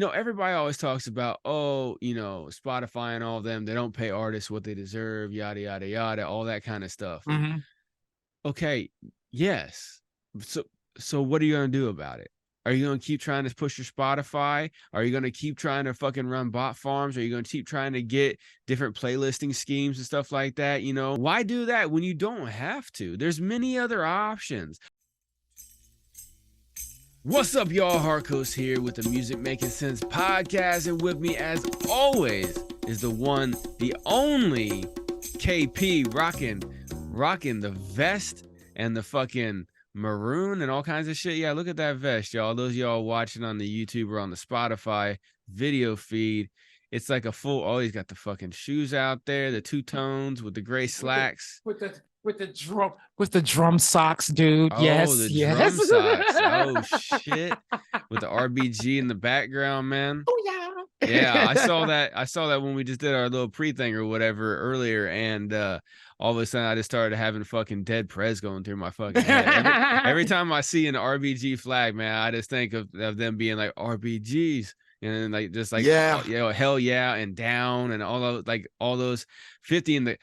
everybody always talks about, Spotify and all of them, they don't pay artists what they deserve, yada, yada, yada, all that kind of stuff. Mm-hmm. Okay, yes. So what are you going to do about it? Are you going to keep trying to push your Spotify? Are you going to keep trying to fucking run bot farms? Are you going to keep trying to get different playlisting schemes and stuff like that? Why do that when you don't have to? There's many other options. What's up, y'all? Harkos here with the Music Making Sense podcast, and with me, as always, is the one, the only KP rocking the vest and the fucking maroon and all kinds of shit. Yeah, look at that vest, y'all. Those of y'all watching on the YouTube or on the Spotify video feed, it's like a full. Oh, he's got the fucking shoes out there, the two tones with the gray slacks. With the drum socks, dude. Oh, yes, the yes. drum socks. Oh shit. With the RBG in the background, man. Oh yeah. Yeah, I saw that when we just did our little pre-thing or whatever earlier, and all of a sudden I just started having fucking Dead Prez going through my fucking head. Every time I see an RBG flag, man, I just think of them being like RBGs. And like just like hell yeah and down and all those 50 in the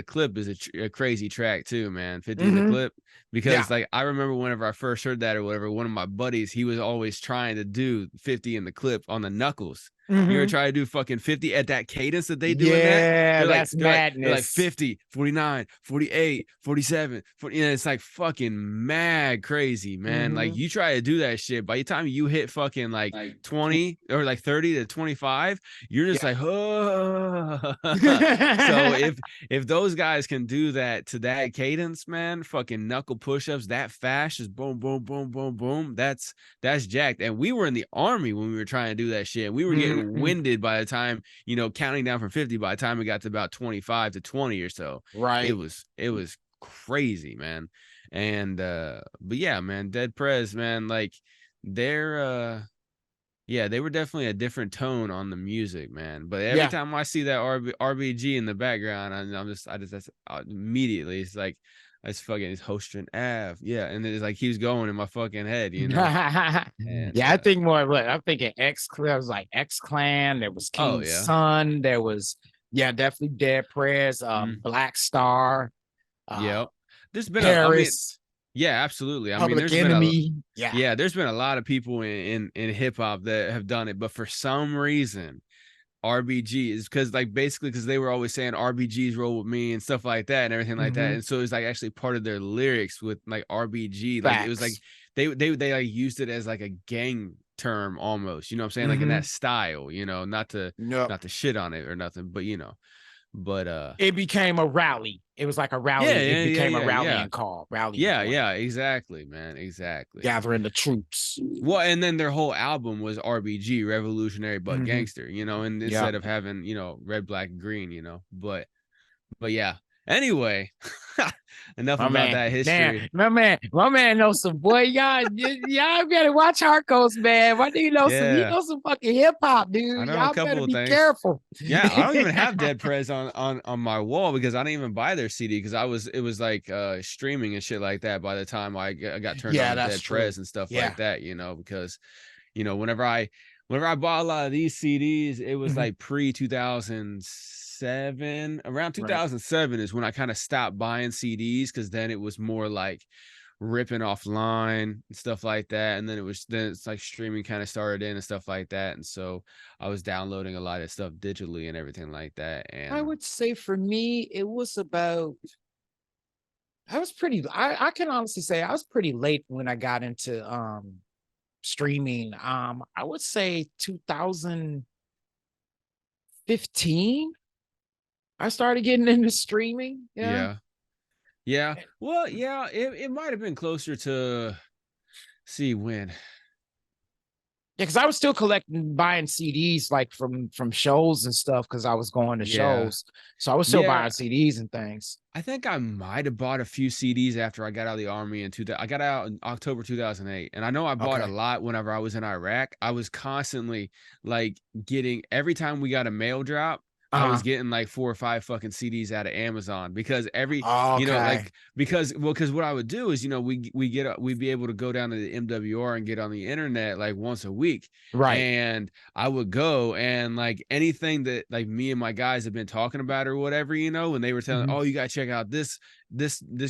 clip is a crazy track too, man. 50 in the clip, because like I remember whenever I first heard that or whatever, one of my buddies, he was always trying to do 50 in the clip on the knuckles. You ever try to do fucking 50 at that cadence that they do in that? Yeah, that's madness. They're like 50, 49, 48, 47, 40, it's like fucking mad crazy, man. Like you try to do that shit, by the time you hit fucking like 20 or like 30 to 25, you're just like, oh. So if those guys can do that to that cadence, man, fucking knuckle push-ups that fast, just boom, boom, boom, boom, boom, that's jacked. And we were in the army when we were trying to do that shit. We were getting winded by the time, counting down from 50, by the time we got to about 25 to 20 or so. Right. It was crazy, man. And but yeah, man, Dead Prez, man, like they're they were definitely a different tone on the music, man. But every time I see that RBG in the background, that's immediately, it's like, it's fucking Hostron Ave. Yeah. And it's like keeps going in my fucking head, And, I think more of I'm thinking X-Clan. Was like X-Clan. There was King's Son. There was, definitely Dead Prez, Black Star. Yep. There's been Paris. Yeah, absolutely. I Public mean, there's Enemy. There's been a lot of people in hip hop that have done it, but for some reason, RBG is because they were always saying RBGs roll with me and stuff like that and everything like that, and so it's like actually part of their lyrics with like RBG. Like Facts. It was like they like used it as like a gang term almost. You know what I'm saying? Like in that style. Not to shit on it or nothing, but But it became a rally. It was like a rally. It became a rallying call. Yeah, exactly, man. Exactly. Gathering the troops. Well, and then their whole album was RBG, Revolutionary but Gangster, and instead of having, red, black, and green, but yeah. Anyway, enough about that history. My man knows some boy. Y'all better watch Harkos, man. Why do you know some? He knows some fucking hip hop, dude. Y'all better be careful. Yeah, I don't even have Dead Prez on my wall because I didn't even buy their CD because it was like streaming and shit like that by the time I got turned on to Dead Prez and stuff like that. Because whenever I bought a lot of these CDs, it was like pre-2007. Around 2007 is when I kind of stopped buying CDs, because then it was more like ripping offline and stuff like that, and then it's like streaming kind of started in and stuff like that, and so I was downloading a lot of stuff digitally and everything like that. And I would say for me, it was about. I can honestly say I was pretty late when I got into streaming. I would say 2015. I started getting into streaming. Yeah. Well, yeah, it might have been closer to see when. Yeah, because I was still buying CDs like from shows and stuff, because I was going to shows. So I was still buying CDs and things. I think I might have bought a few CDs after I got out of the army I got out in October 2008. And I know I bought a lot whenever I was in Iraq. I was constantly like getting, every time we got a mail drop, I was getting like 4 or 5 fucking CDs out of Amazon because Okay. because what I would do is, we'd be able to go down to the MWR and get on the internet like once a week. Right. And I would go and like anything that like me and my guys have been talking about or whatever, when they were telling, oh, you got to check out this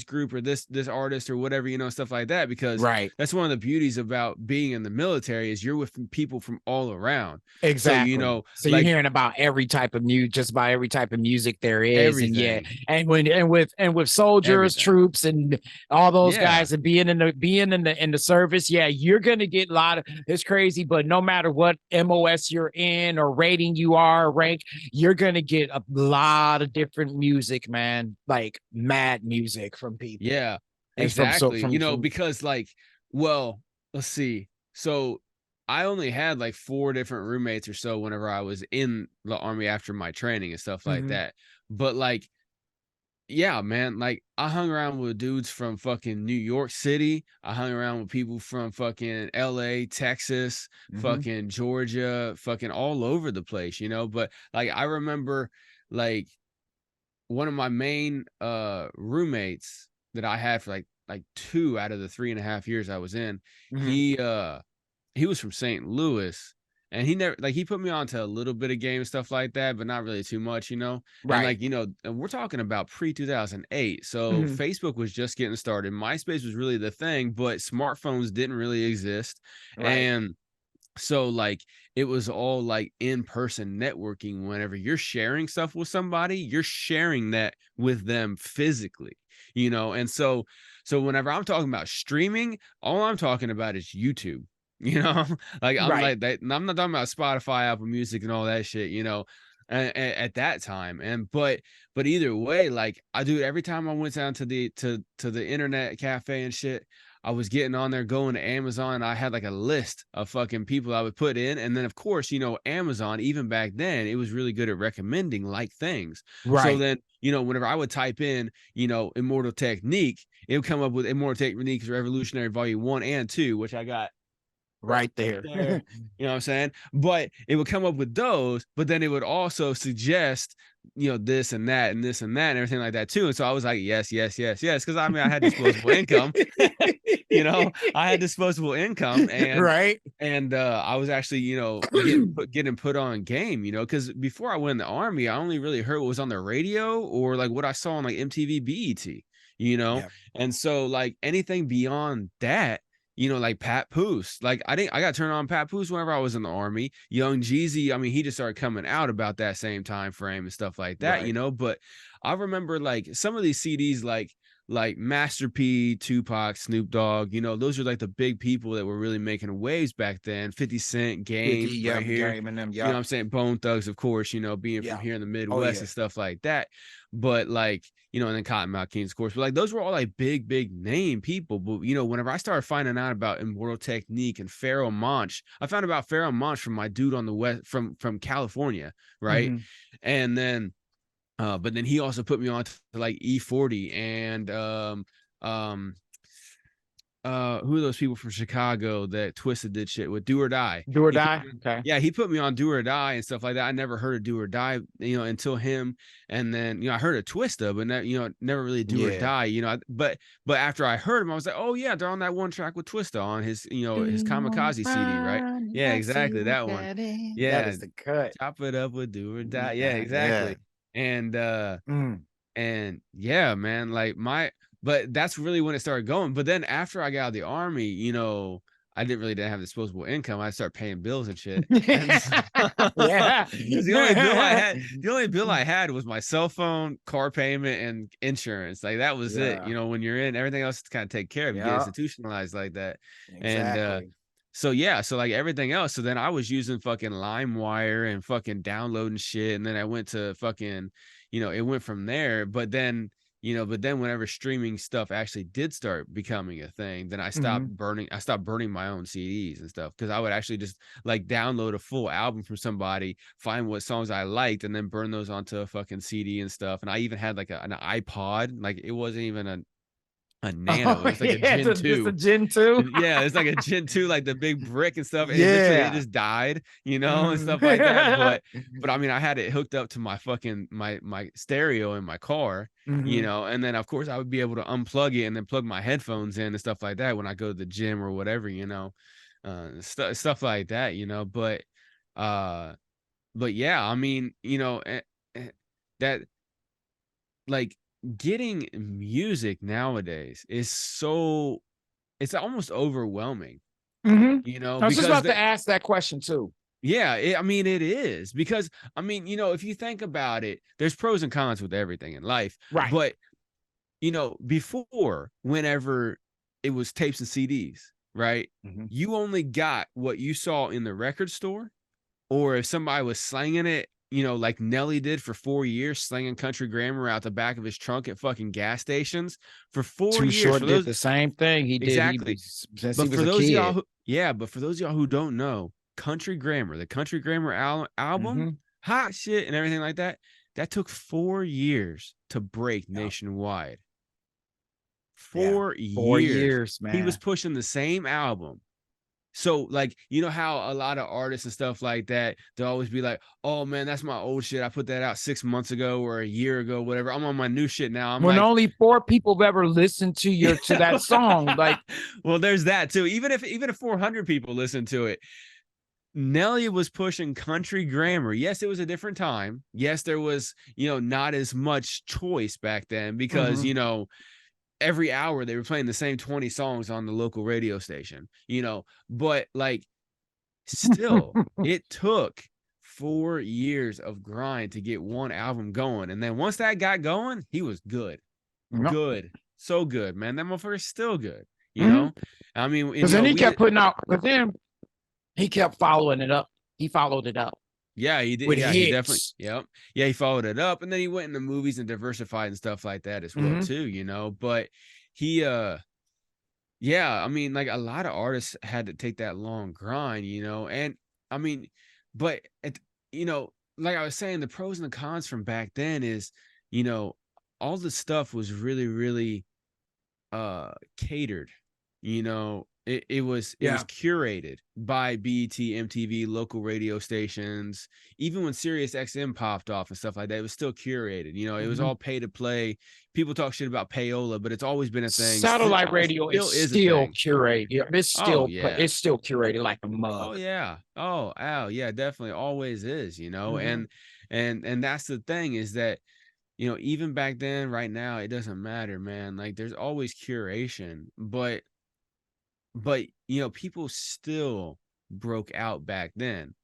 group or this artist or whatever, stuff like that, because Right. that's one of the beauties about being in the military is you're with people from all around. Exactly. So, So you're like hearing about every type of music, just about every type of music there is. And yeah, everything, and with soldiers, everything. troops, and all those Yeah. guys, and being in the service, yeah, you're gonna get a lot of it's crazy, but no matter what MOS you're in or rating you are, rank, you're gonna get a lot of different music, man. Like mad music from people. Yeah, And exactly. from Because like, well, let's see. So I only had like 4 different roommates or so whenever I was in the army after my training and stuff like that. But like, yeah, man, like I hung around with dudes from fucking New York City. I hung around with people from fucking LA, Texas, fucking Georgia, fucking all over the place, But like I remember like one of my main roommates that I had for like 2 out of the 3.5 years I was in, he was from St. Louis, and he never like he put me onto a little bit of game and stuff like that, but not really too much, And Right. like, and we're talking about pre-2008. So Facebook was just getting started. MySpace was really the thing, but smartphones didn't really exist. Right. And so like it was all like in-person networking. Whenever you're sharing stuff with somebody, you're sharing that with them physically, and so whenever I'm talking about streaming, all I'm talking about is YouTube. Like I'm Right. like that. I'm not talking about Spotify, Apple Music, and all that shit, at that time. And but either way, like I do it every time I went down to the internet cafe and shit. I was getting on there, going to Amazon. I had like a list of fucking people I would put in. And then, of course, Amazon, even back then, it was really good at recommending like things. So Right. then, whenever I would type in, Immortal Technique, it would come up with Immortal Techniques Revolutionary Volume 1 and 2, which I got Right there. there. You know what I'm saying? But it would come up with those, but then it would also suggest, this and that and this and that and everything like that too. And so I was like, yes, yes, yes, yes. Cause I mean, I had disposable income, I had disposable income Right. and I was actually, getting put on game, because before I went in the army, I only really heard what was on the radio or like what I saw on like MTV BET, Yeah. and so like anything beyond that, like Pat Poose. Like I got turned on Pat Poose whenever I was in the army. Young Jeezy, I mean, he just started coming out about that same time frame and stuff like that, Right. But I remember like some of these CDs like Master P, Tupac, Snoop Dogg, those are like the big people that were really making waves back then. 50 Cent, 50, Game, right yep, here. game and them, You know yep. what I'm saying? Bone Thugs, of course, being from Yeah. here in the Oh Midwest yeah. and stuff like that. But like, and then Cottonmouth Kings, of course. But like those were all like big name people. But whenever I started finding out about Immortal Technique and Pharaoh Monch, I found about Pharaoh Monch from my dude on the west from California, right? And then but then he also put me on to like E40 and um who are those people from Chicago that Twisted did shit with? Do or Die. Do or die. Okay. Yeah, he put me on Do or Die and stuff like that. I never heard of Do or Die, until him. And then, I heard of Twista, but never really Do or Yeah. Die, but after I heard him, I was like, oh yeah, they're on that one track with Twista on his, his Kamikaze CD, right? Yeah, exactly. That one. That Yeah. is the cut. Chop it up with Do or Die. Yeah, Yeah. exactly. And and yeah, man, like but that's really when it started going. But then after I got out of the army, I didn't have disposable income. I started paying bills and shit. And so, Yeah. the only bill I had was my cell phone, car payment, and insurance. Like that was it. Yeah. When you're in, everything else is kind of take care of. You get Yeah. institutionalized like that. And Exactly. so yeah, so like everything else. So then I was using fucking LimeWire and fucking downloading shit. And then I went to fucking, it went from there. But then whenever streaming stuff actually did start becoming a thing, then I stopped burning my own CDs and stuff, because I would actually just like download a full album from somebody, find what songs I liked, and then burn those onto a fucking CD and stuff. And I even had like an iPod. Like it wasn't even a Nano. Oh It was like a yeah, Gen just a 2. Gen 2. Yeah, it's like a Gen 2, like the big brick and stuff. And it Yeah. just died, you know, and Mhm. stuff like that. But I mean, I had it hooked up to my fucking my stereo in my car, you Mhm. know, and then of course I would be able to unplug it and then plug my headphones in and stuff like that when I go to the gym or whatever, you know. Stuff like that, you know. Uh but yeah, I mean, you know, that like getting music nowadays is so it's almost overwhelming, Mhm. you know, I was just because about to ask that question too. yeah, I mean, it is because I mean, you know, if you think about it, there's pros and cons with everything in life. Right. But, you know, before, whenever it was tapes and CDs, right? Mhm. You only got what you saw in the record store, or if somebody was slanging it, you know, like Nelly did for 4 years, slinging country grammar out the back of his trunk at fucking gas stations for 4 years. Too For Short did those, the same thing. He did. He exactly. was since he But was for a those of y'all kid. who, yeah, but for those of y'all who don't know, Country Grammar, the Country Grammar album, Mhm. hot shit and everything like that, that took 4 years to break Yeah. nationwide. Yeah. 4 years. 4 years, He was man. pushing the same album. So, like, you know how a lot of artists and stuff like that, they'll always be like, oh man, that's my old shit. I put that out 6 months ago or a year ago, whatever. I'm on my new shit now. I'm When like, only four people have ever listened to that song, like well, there's that too. Even if 400 people listen to it, Nelly was pushing country grammar. Yes, it was a different time. Yes, there was, you know, not as much choice back then because, mhm. you know, every hour they were playing the same 20 songs on the local radio station, you know, but like still, it took 4 years of grind to get one album going. And then once that got going, he was good. Yep. Good. So good, man. That motherfucker's still good, you Mhm. know? I mean, and Because you then know, he we kept putting out, but then he kept following it up. He followed it up yeah, he did. with Yeah, he definitely. hits. Yep. Yeah, he followed it up, and then he went into movies and diversified and stuff like that as well Mhm. too. You know, but he, yeah, I mean, like a lot of artists had to take that long grind. You know, and I mean, but you know, like I was saying, the pros and the cons from back then is, you know, all the stuff was really, really catered, you know. It was Yeah. curated by BET, MTV, local radio stations. Even when Sirius XM popped off and stuff like that, it was still curated, you know. It was Mhm. all pay to play. People talk shit about payola, but it's always been a thing. Satellite It radio is still is a still thing. curated. Yeah, Oh yeah. it's still curated like a Oh mug. yeah. Oh ow yeah, definitely always is, you know. Mhm. And that's the thing is that, you know, even back then, right now, it doesn't matter, man. Like there's always curation, but you know, people still broke out back then,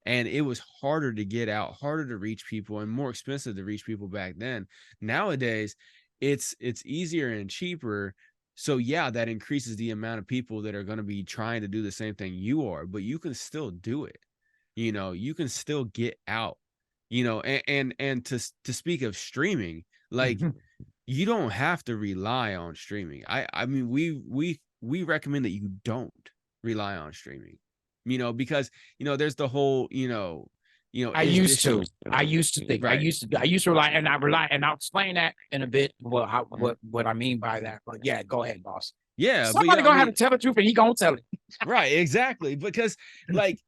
and it was harder to get out, harder to reach people, and more expensive to reach people back then. Nowadays it's easier and cheaper, so yeah, that increases the amount of people that are going to be trying to do the same thing you are, but you can still do it. You know, you can still get out, you know. And to speak of streaming, like Mhm. you don't have to rely on streaming. I mean, we recommend that you don't rely on streaming, you know, because you know there's the whole, I is used this to. I used to think. right? I used to rely, and I rely, and I'll explain that in a bit. Well, Mhm. what I mean by that. But yeah, go ahead, boss. Yeah, but Somebody yeah, I gonna have to mean, tell the truth, and he gonna tell it. right, exactly, because like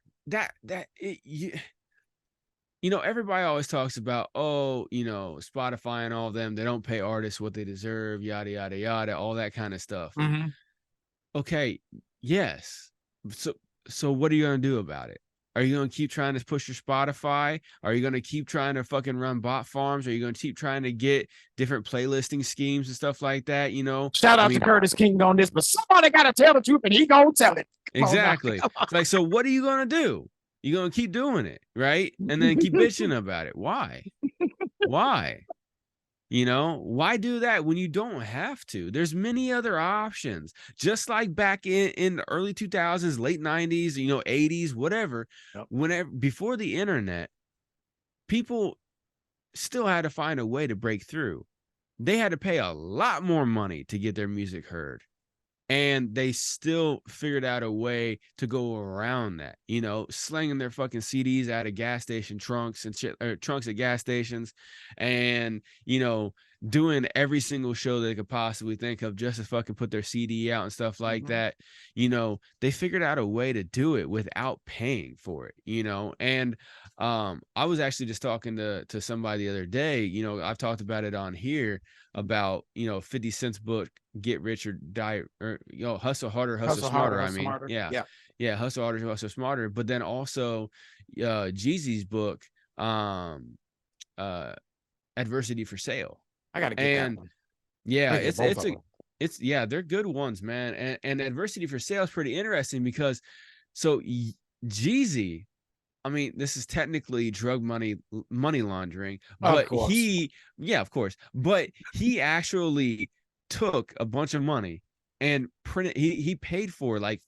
you know, everybody always talks about, oh, you know, Spotify and all of them, they don't pay artists what they deserve, yada yada yada, all that kind of stuff. Mhm. Okay, yes. So so what are you gonna do about it? Are you gonna keep trying to push your Spotify? Are you gonna keep trying to fucking run bot farms? Are you gonna keep trying to get different playlisting schemes and stuff like that? You know, Shout I out to mean, Curtis King on this, but somebody gotta tell the truth, and he gonna tell it. Come on now, exactly. come on. It's like, so what are you gonna do? You gonna keep doing it, right? And then keep bitching about it. Why? Why? You know, why do that when you don't have to? There's many other options. Just like back in the early 2000s, late 90s, you know, 80s, whatever, Yep. whenever before the internet, people still had to find a way to break through. They had to pay a lot more money to get their music heard, and they still figured out a way to go around that, you know, slinging their fucking CDs out of gas station trunks and shit, or trunks at gas stations, and you know, doing every single show they could possibly think of just to fucking put their CD out and stuff like that. They figured out a way to do it without paying for it. And I was actually just talking to somebody the other day. I've talked about it on here about 50 Cent's book, Get Rich or Die, or Hustle Harder, Hustle Smarter. I hustle mean, smarter. yeah. Yeah, Yeah, Hustle Harder, Hustle Smarter. But then also Jeezy's book, uh Adversity for Sale. I got to get that And one. yeah, I get both of them. yeah, they're good ones, man. And Adversity for Sale is pretty interesting because so Jeezy, I mean, this is technically drug money laundering, Of but course. yeah, of course, but he actually took a bunch of money and printed. He paid for like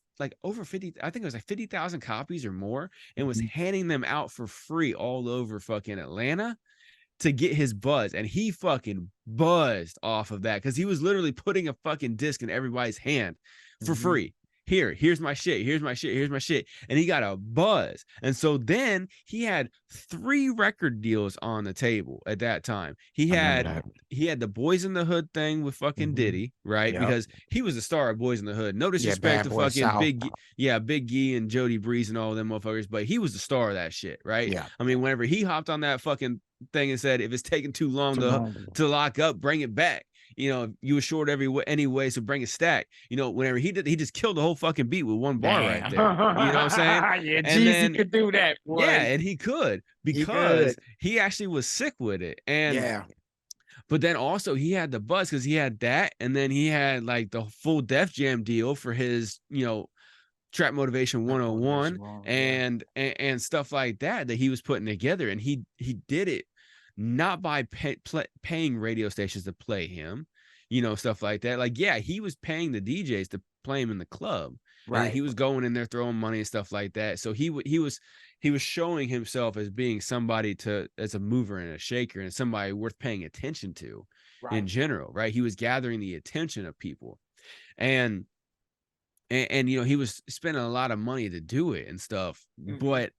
over 50, I think it was like 50,000 copies or more, and was Mhm. handing them out for free all over fucking Atlanta to get his buzz, and he fucking buzzed off of that because he was literally putting a fucking disc in everybody's hand for Mhm. free. Here's my shit, here's my shit, here's my shit. And he got a buzz. And so then he had 3 record deals on the table at that time. He I remember had that. he had the Boys in the Hood thing with fucking Mhm. Diddy, right? Yep. Because he was the star of Boys in the Hood. No Yeah, disrespect Bad to Boy fucking South. Big Gee and Jody Breeze and all them motherfuckers, but he was the star of that shit, right? Yeah. I mean, whenever he hopped on that fucking thing and said, if it's taking too long Tomorrow. to lock up, bring it back. You were short anyway, so bring it stack. Whenever he did, he just killed the whole fucking beat with one bar right Damn. there. You know what I'm saying? Yeah, And Jeezy then could do that, yeah, boy. and he could He could. because he actually was sick with it. And Yeah. but then also he had the buzz because he had that, and then he had like the full Def Jam deal for his, Trap Motivation That 101 motivation wrong. Yeah. and stuff like that he was putting together, and he did it not by paying radio stations to play him, stuff like that. Like, yeah, he was paying the DJs to play him in the club, and then Right. he was going in there throwing money and stuff like that. So he was showing himself as being somebody as a mover and a shaker and somebody worth paying attention to in Right. general, right? He was gathering the attention of people, and and he was spending a lot of money to do it and stuff. Mhm. But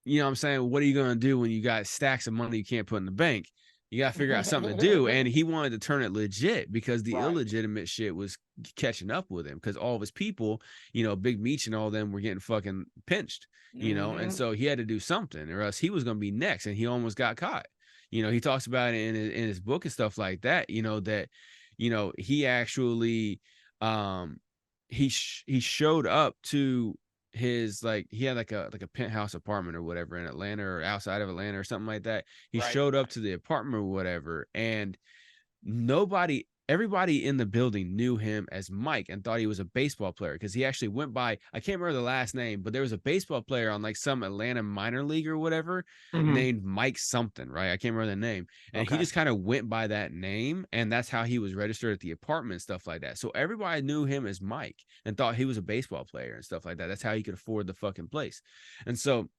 what I'm saying, what are you going to do when you got stacks of money you can't put in the bank? You got to figure out something to do. And he wanted to turn it legit because the Right. illegitimate shit was catching up with him because all of his people, Big Meech and all of them were getting fucking pinched, and Mhm. so he had to do something or else he was going to be next, and he almost got caught. He talks about it in his book and stuff like that, that, he actually, um, he showed up to his, like, he had like a penthouse apartment or whatever in Atlanta or outside of Atlanta or something like that. He Right. showed up to the apartment or whatever, and everybody in the building knew him as Mike and thought he was a baseball player because he actually went by, I can't remember the last name, but there was a baseball player on like some Atlanta minor league or whatever Mhm. named Mike something, right? I can't remember the name. And he Okay. just kind of went by that name, and that's how he was registered at the apartment, stuff like that. So everybody knew him as Mike and thought he was a baseball player and stuff like that. That's how he could afford the fucking place. And so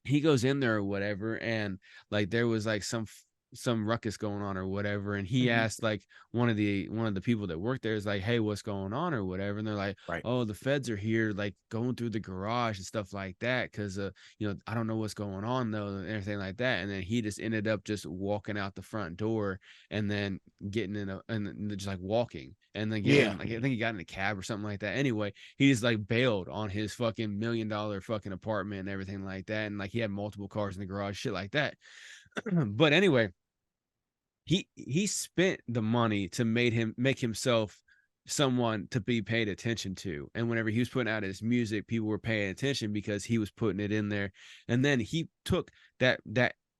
he goes in there or whatever, and like there was like some ruckus going on or whatever, and he Mhm. asked like one of the people that worked there is like, hey, what's going on or whatever, and they're like, Right. oh, the feds are here, like going through the garage and stuff like that because I don't know what's going on though and everything like that. And then he just ended up just walking out the front door and then getting in and just like walking and then getting Yeah. in, like, I think he got in a cab or something like that. Anyway, he just like bailed on his fucking $1 million fucking apartment and everything like that, and like he had multiple cars in the garage, shit like that. But anyway, he spent the money to make himself someone to be paid attention to, and whenever he was putting out his music, people were paying attention because he was putting it in there. And then he took that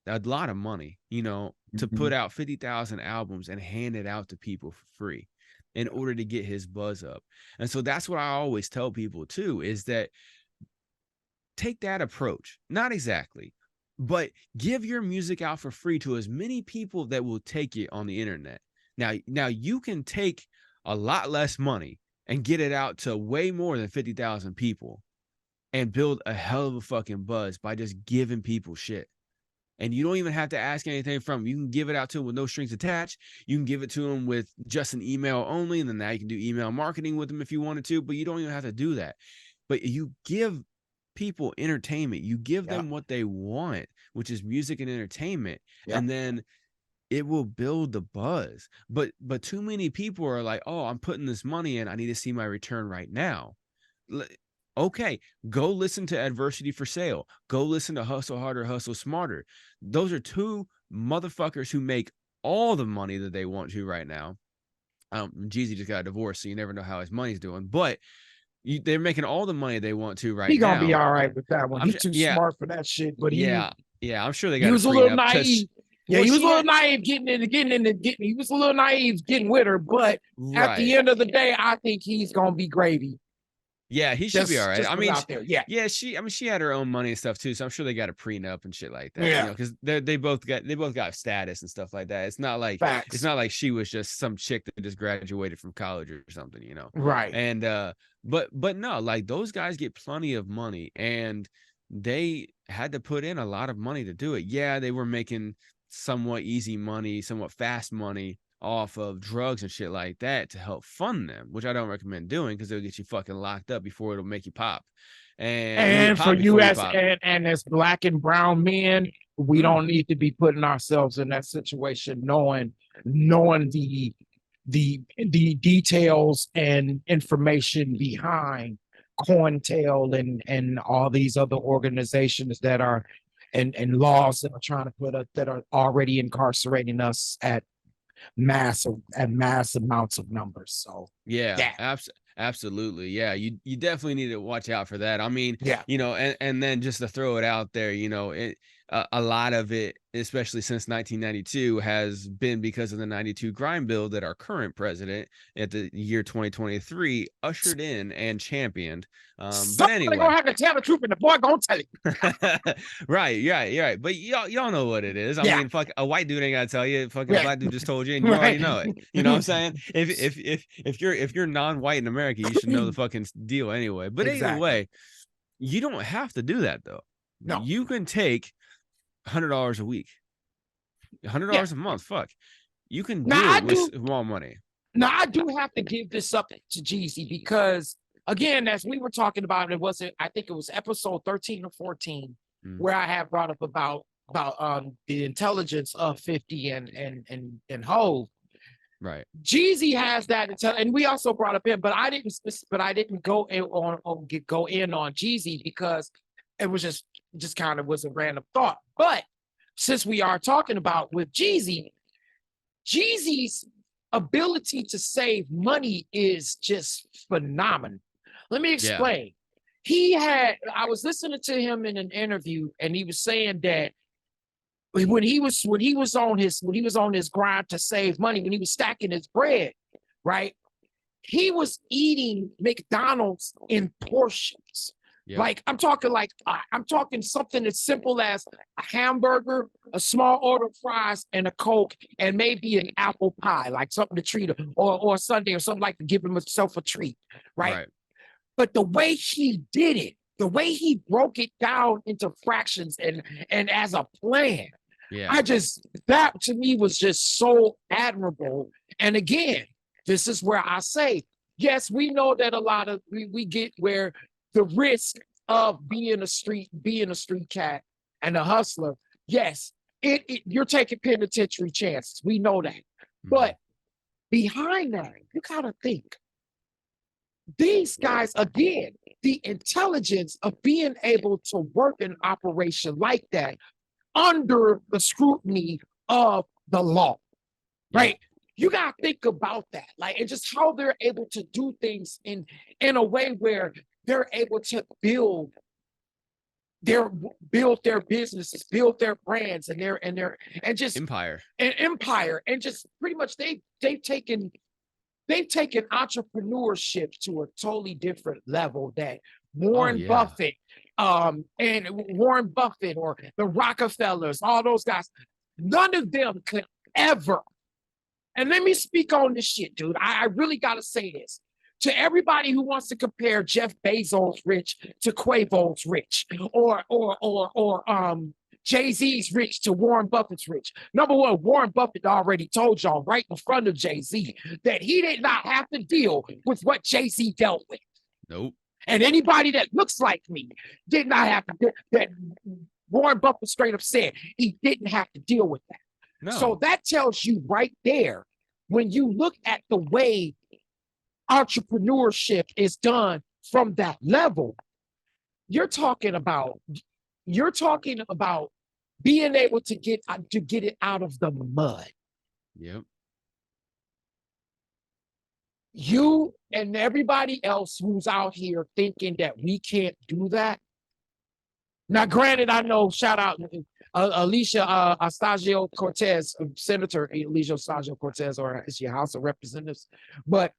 a lot of money, to Mhm. put out 50,000 albums and hand it out to people for free in order to get his buzz up. And so that's what I always tell people too, is that take that approach. Not exactly, but give your music out for free to as many people that will take it on the internet. Now you can take a lot less money and get it out to way more than 50,000 people and build a hell of a fucking buzz by just giving people shit. And you don't even have to ask anything from them. You can give it out to them with no strings attached. You can give it to them with just an email only. And then now you can do email marketing with them if you wanted to, but you don't even have to do that. But you give people entertainment. You give Yep. them what they want, which is music and entertainment. Yep. And then it will build the buzz. But too many people are like, oh, I'm putting this money in, I need to see my return right now. Okay, go listen to Adversity for Sale. Go listen to Hustle Harder, Hustle Smarter. Those are two motherfuckers who make all the money that they want to right now. Jeezy just got a divorce, so you never know how his money's doing. But they're making all the money they want to right He gonna be now. all right with that one. I'm He too yeah, smart for that shit. But yeah, yeah. I'm sure they he got a was a little prenup because, naive. Yeah, well, he was a she little had naive he was a little naive getting with her. But at the right. end of the day, I think he's gonna be gravy. Yeah, he should be all right. Just I put it mean, out there. Yeah. yeah, she had her own money and stuff too, so I'm sure they got a prenup and shit like that. You Yeah. know, because they both got status and stuff like that. It's Facts. not like she was just some chick that just graduated from college or something, you know. Right. And but no, like those guys get plenty of money, and they had to put in a lot of money to do it. Yeah, they were making somewhat easy money, somewhat fast money off of drugs and shit like that to help fund them, which I don't recommend doing because it'll get you fucking locked up before it'll make you pop. And you'll get And for popped before you US pop. and as black and brown men, we don't need to be putting ourselves in that situation, knowing the details and information behind COINTEL and all these other organizations that are and laws that are trying to put us that are already incarcerating us at mass amounts of numbers. So Yeah, yeah, absolutely. Yeah, you definitely need to watch out for that. I mean, yeah. you know, and then just to throw it out there, you know, a lot of it, especially since 1992, has been because of the 92 crime bill that our current president at the year 2023 ushered in and championed. But Somebody anyway. gonna have to tell the truth, and the boy gonna tell it. Right, yeah, you're right. But y'all know what it is. I Yeah, mean, fuck, a white dude ain't gotta tell you. Fucking a yeah, black dude just told you, and you already right. know it. You know what I'm saying? If you're non-white in America, you should know the fucking deal anyway. But either Exactly. way, you don't have to do that though. No. You can take $100 a week, $100 Yeah. a month. Fuck, you can Now do I it with do. small money. Now I do have to give this up to Jeezy because again, as we were talking about, I think it was episode 13 or 14 Mm, where I have brought up about the intelligence of 50 and Hove. right. Jeezy has that and we also brought up him, but I didn't go in on Jeezy because it was just kind of was a random thought. But since we are talking about with Jeezy's ability to save money is just phenomenal. Let me Yeah. explain. I was listening to him in an interview, and he was saying that when he was on his grind to save money, when he was stacking his bread, right? He was eating McDonald's in portions. Yep. Like I'm talking something as simple as a hamburger, a small order of fries, and a Coke, and maybe an apple pie, like something to treat him, or a Sunday or something like to give himself a treat, right? Right. But the way he did it, the way he broke it down into fractions and as a plan, Yeah. that to me was just so admirable. And again, this is where I say, yes, we know that a lot of we get where the risk of being a street cat and a hustler, yes, you're taking penitentiary chances. We know that. Mm-hmm. But behind that, you gotta think. These guys, again, the intelligence of being able to work an operation like that under the scrutiny of the law, right? You got to think about that, like, and just how they're able to do things in a way where they're able to build their businesses, build their brands, and just Empire. an empire, and just pretty much they've taken entrepreneurship to a totally different level that Warren Buffett, and Warren Buffett or the Rockefellers, all those guys, none of them could ever. And let me speak on this shit, dude. I really gotta say this to everybody who wants to compare Jeff Bezos' rich to Quavo's rich, or Jay-Z's rich to Warren Buffett's rich. Number one, Warren Buffett already told y'all right in front of Jay-Z that he did not have to deal with what Jay-Z dealt with. Nope. And anybody that looks like me did not have to, that Warren Buffett straight up said he didn't have to deal with that. No. So that tells you right there, when you look at the way entrepreneurship is done from that level, you're talking about you're talking about being able to get it out of the mud. Yep. You and everybody else who's out here thinking that we can't do that. Now, granted, I know, shout out Alicia Astagio Cortez, Senator Alicia Astagio Cortez, or is your House of Representatives, but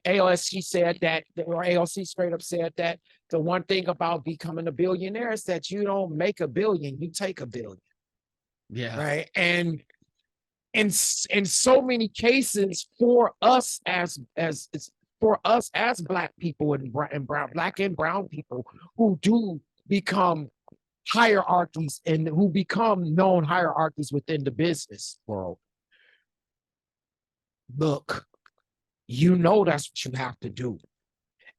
AOC said that, or AOC straight up said that the one thing about becoming a billionaire is that you don't make a billion, you take a billion. Yeah. Right. And in so many cases for us as Black people and brown Black and brown people who do become hierarchies and who become known hierarchies within the business world. Look, you know that's what you have to do.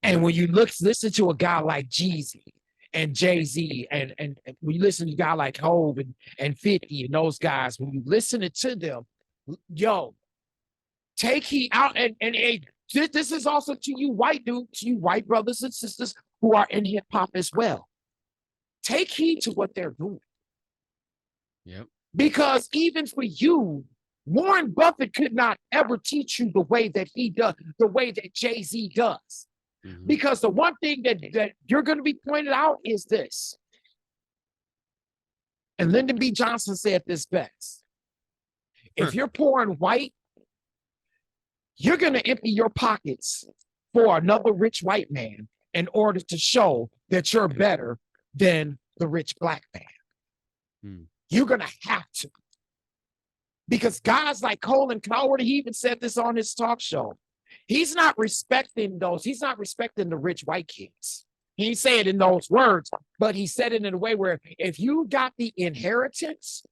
And when you listen to a guy like Jeezy and Jay-Z, and when you listen to a guy like Hove and 50 and those guys, when you listen to them, yo, take heed out. And this is also to you white dudes, to you white brothers and sisters who are in hip hop as well. Take heed to what they're doing. Yep. Because even for you, Warren Buffett could not ever teach you the way that he does, the way that Jay-Z does. Mm-hmm. Because the one thing that you're going to be pointed out is this. And Lyndon B. Johnson said this best. If you're pouring white, you're going to empty your pockets for another rich white man in order to show that you're better than the rich Black man. You're going to have to. Because guys like Colin Cowherd, he even said this on his talk show. He's not respecting the rich white kids. He didn't say it in those words, but he said it in a way where if you got the inheritance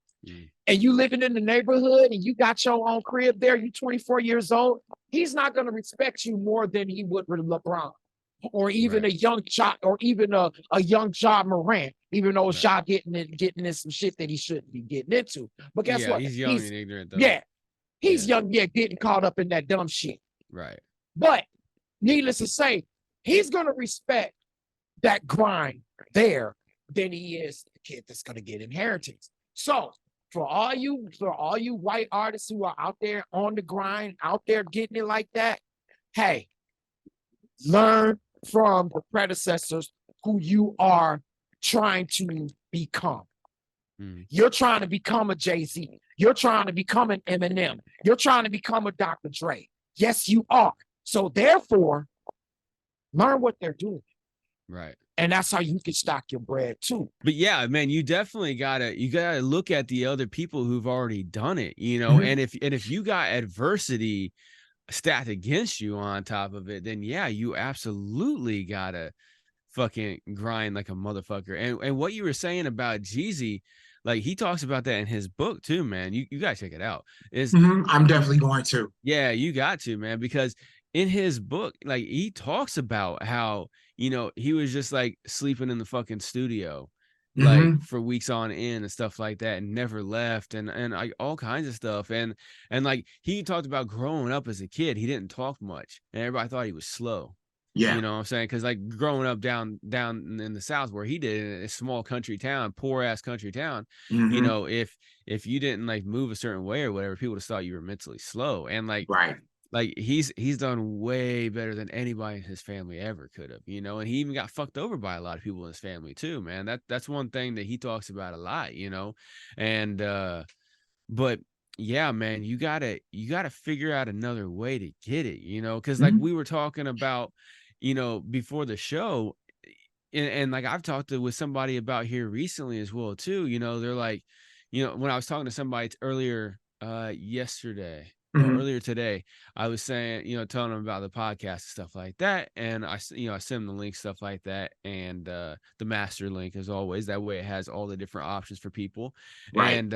and you living in the neighborhood and you got your own crib there, you're 24 years old, he's not going to respect you more than he would with LeBron. Or even a young Ja, or even a young Ja Morant, even though Ja getting in some shit that he shouldn't be getting into. But guess what? He's young and ignorant, though. Yeah, he's young, getting caught up in that dumb shit. Right. But needless to say, he's gonna respect that grind there than he is the kid that's gonna get inheritance. So for all you white artists who are out there on the grind, out there getting it like that, hey, learn from the predecessors who you are trying to become. You're trying to become a Jay-Z. You're trying to become an Eminem. You're trying to become a Dr. Dre. Yes, you are. So therefore, learn what they're doing. Right. And that's how you can stock your bread too. But yeah, man, you definitely gotta look at the other people who've already done it, and if you got adversity stacked against you on top of it, then yeah, you absolutely gotta fucking grind like a motherfucker. And what you were saying about Jeezy, like he talks about that in his book too, man. You gotta check it out. I'm definitely going to. Yeah, you got to, man, because in his book, like he talks about how he was just like sleeping in the fucking studio like for weeks on end and stuff like that, and never left, and like all kinds of stuff, and like he talked about growing up as a kid, he didn't talk much and everybody thought he was slow. Yeah, you know what I'm saying? Because like growing up down in the South where he did, in a small country town, poor ass country town, if you didn't like move a certain way or whatever, people just thought you were mentally slow. And like he's done way better than anybody in his family ever could have, and he even got fucked over by a lot of people in his family too, man. That's one thing that he talks about a lot, and but yeah, man, you gotta figure out another way to get it, because like we were talking about, before the show, and like I've talked with somebody about here recently as well too, they're like, when I was talking to somebody earlier yesterday or earlier today, I was saying, telling them about the podcast and stuff like that, and I send them the link, stuff like that, and the master link as always, that way it has all the different options for people, and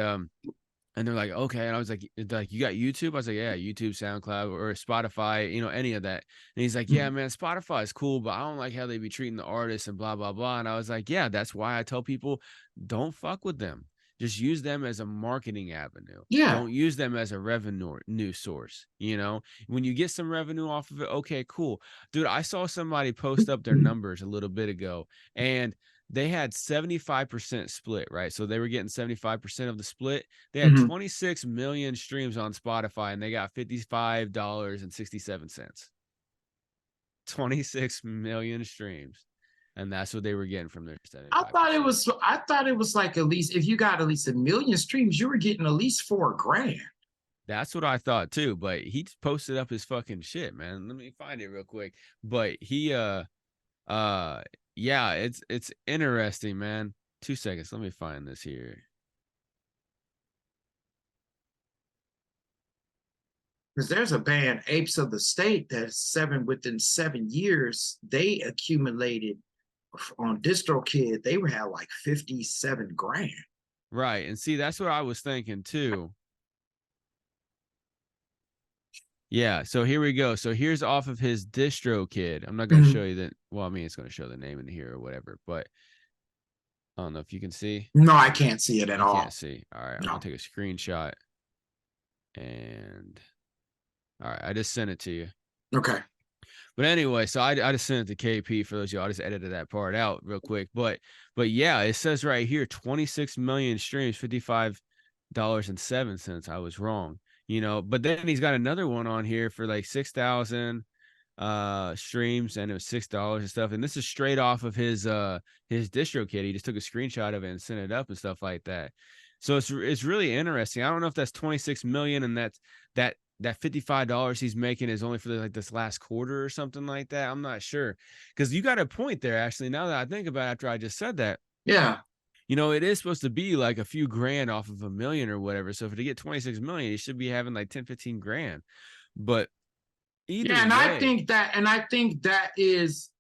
they're like, okay. And I was like, you got YouTube? I was like, yeah, YouTube, SoundCloud, or Spotify, any of that. And he's like, yeah, man, Spotify is cool, but I don't like how they be treating the artists and blah, blah, blah. And I was like, yeah, that's why I tell people don't fuck with them. Just use them as a marketing avenue. Yeah. Don't use them as a revenue source. You know, when you get some revenue off of it, okay, cool. Dude, I saw somebody post up their numbers a little bit ago, and they had 75% split, right? So they were getting 75% of the split. They had 26 million streams on Spotify, and they got $55.67. 26 million streams. And that's what they were getting from their 75%. I thought it was like, at least if you got at least 1 million streams, you were getting at least $4,000. That's what I thought too, but he posted up his fucking shit, man. Let me find it real quick. But he yeah, it's interesting, man. 2 seconds. Let me find this here. Because there's a band, Apes of the State, that's within 7 years, they accumulated on DistroKid, they had like 57 grand. Right. And see, that's what I was thinking too. Yeah, so here we go. So here's off of his DistroKid. I'm not going to show you that. Well, I mean, it's going to show the name in here or whatever, but I don't know if you can see. No, I can't see it at all. Can't see. All right, I'm going to take a screenshot. And all right, I just sent it to you. Okay. But anyway, so I just sent it to KP for those of you. I just edited that part out real quick. But yeah, it says right here 26 million streams, $55.07. I was wrong, you know. But then he's got another one on here for like 6,000 streams, and it was $6 and stuff. And this is straight off of his DistroKid. He just took a screenshot of it and sent it up and stuff like that. So it's really interesting. I don't know if that's 26 million and that $55 he's making is only for like this last quarter or something like that. I'm not sure, because you got a point there. Actually, now that I think about it, after I just said that, yeah, you know, it is supposed to be like a few grand off of 1 million or whatever. So if to get 26 million, he should be having like 10, 15 grand. But either way, I think that is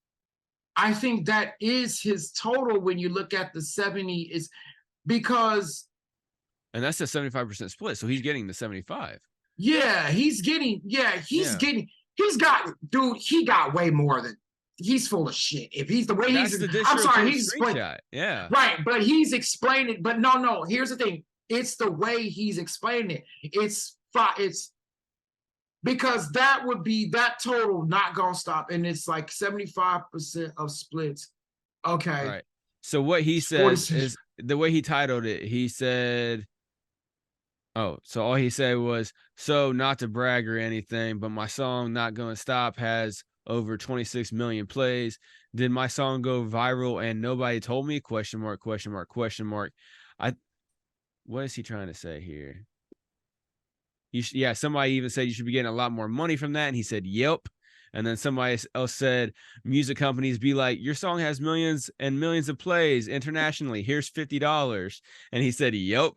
his total when you look at the 70 is because, and that's a 75% split. So he's getting the 75. Yeah, he got way more than, he's full of shit. If he's the way That's I'm sorry, he's yeah. Right, but he's explaining, but no, here's the thing. It's the way he's explaining it. It's because that would be that total not gonna stop, and it's like 75% of splits. Okay. Right. So what he says is, the way he titled it, he said, oh, so all he said was, so not to brag or anything, but my song Not Gonna Stop has over 26 million plays. Did my song go viral and nobody told me? Question mark, question mark, question mark. What is he trying to say here? Yeah, somebody even said you should be getting a lot more money from that. And he said, yep. And then somebody else said, music companies be like, your song has millions and millions of plays internationally. Here's $50. And he said, yep.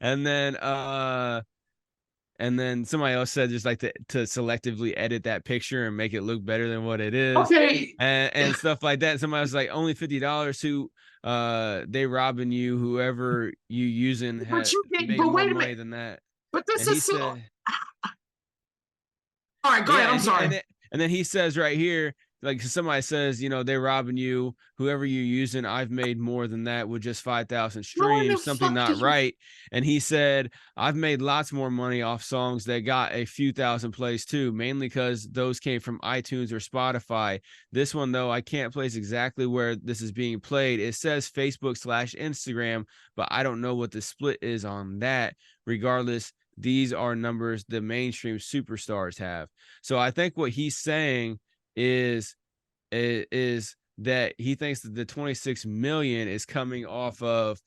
And then somebody else said just like to selectively edit that picture and make it look better than what it is. Okay. And stuff like that. Somebody was like, only $50 who they robbing you, whoever you using has made more money than that. But this is so. All right, go ahead. I'm sorry. And then he says right here, like somebody says, you know, they're robbing you, whoever you're using. I've made more than that with just 5,000 streams, something not right. And he said, I've made lots more money off songs that got a few thousand plays too, mainly because those came from iTunes or Spotify. This one, though, I can't place exactly where this is being played. It says Facebook/Instagram, but I don't know what the split is on that. Regardless, these are numbers the mainstream superstars have. So I think what he's saying is that he thinks that the 26 million is coming off of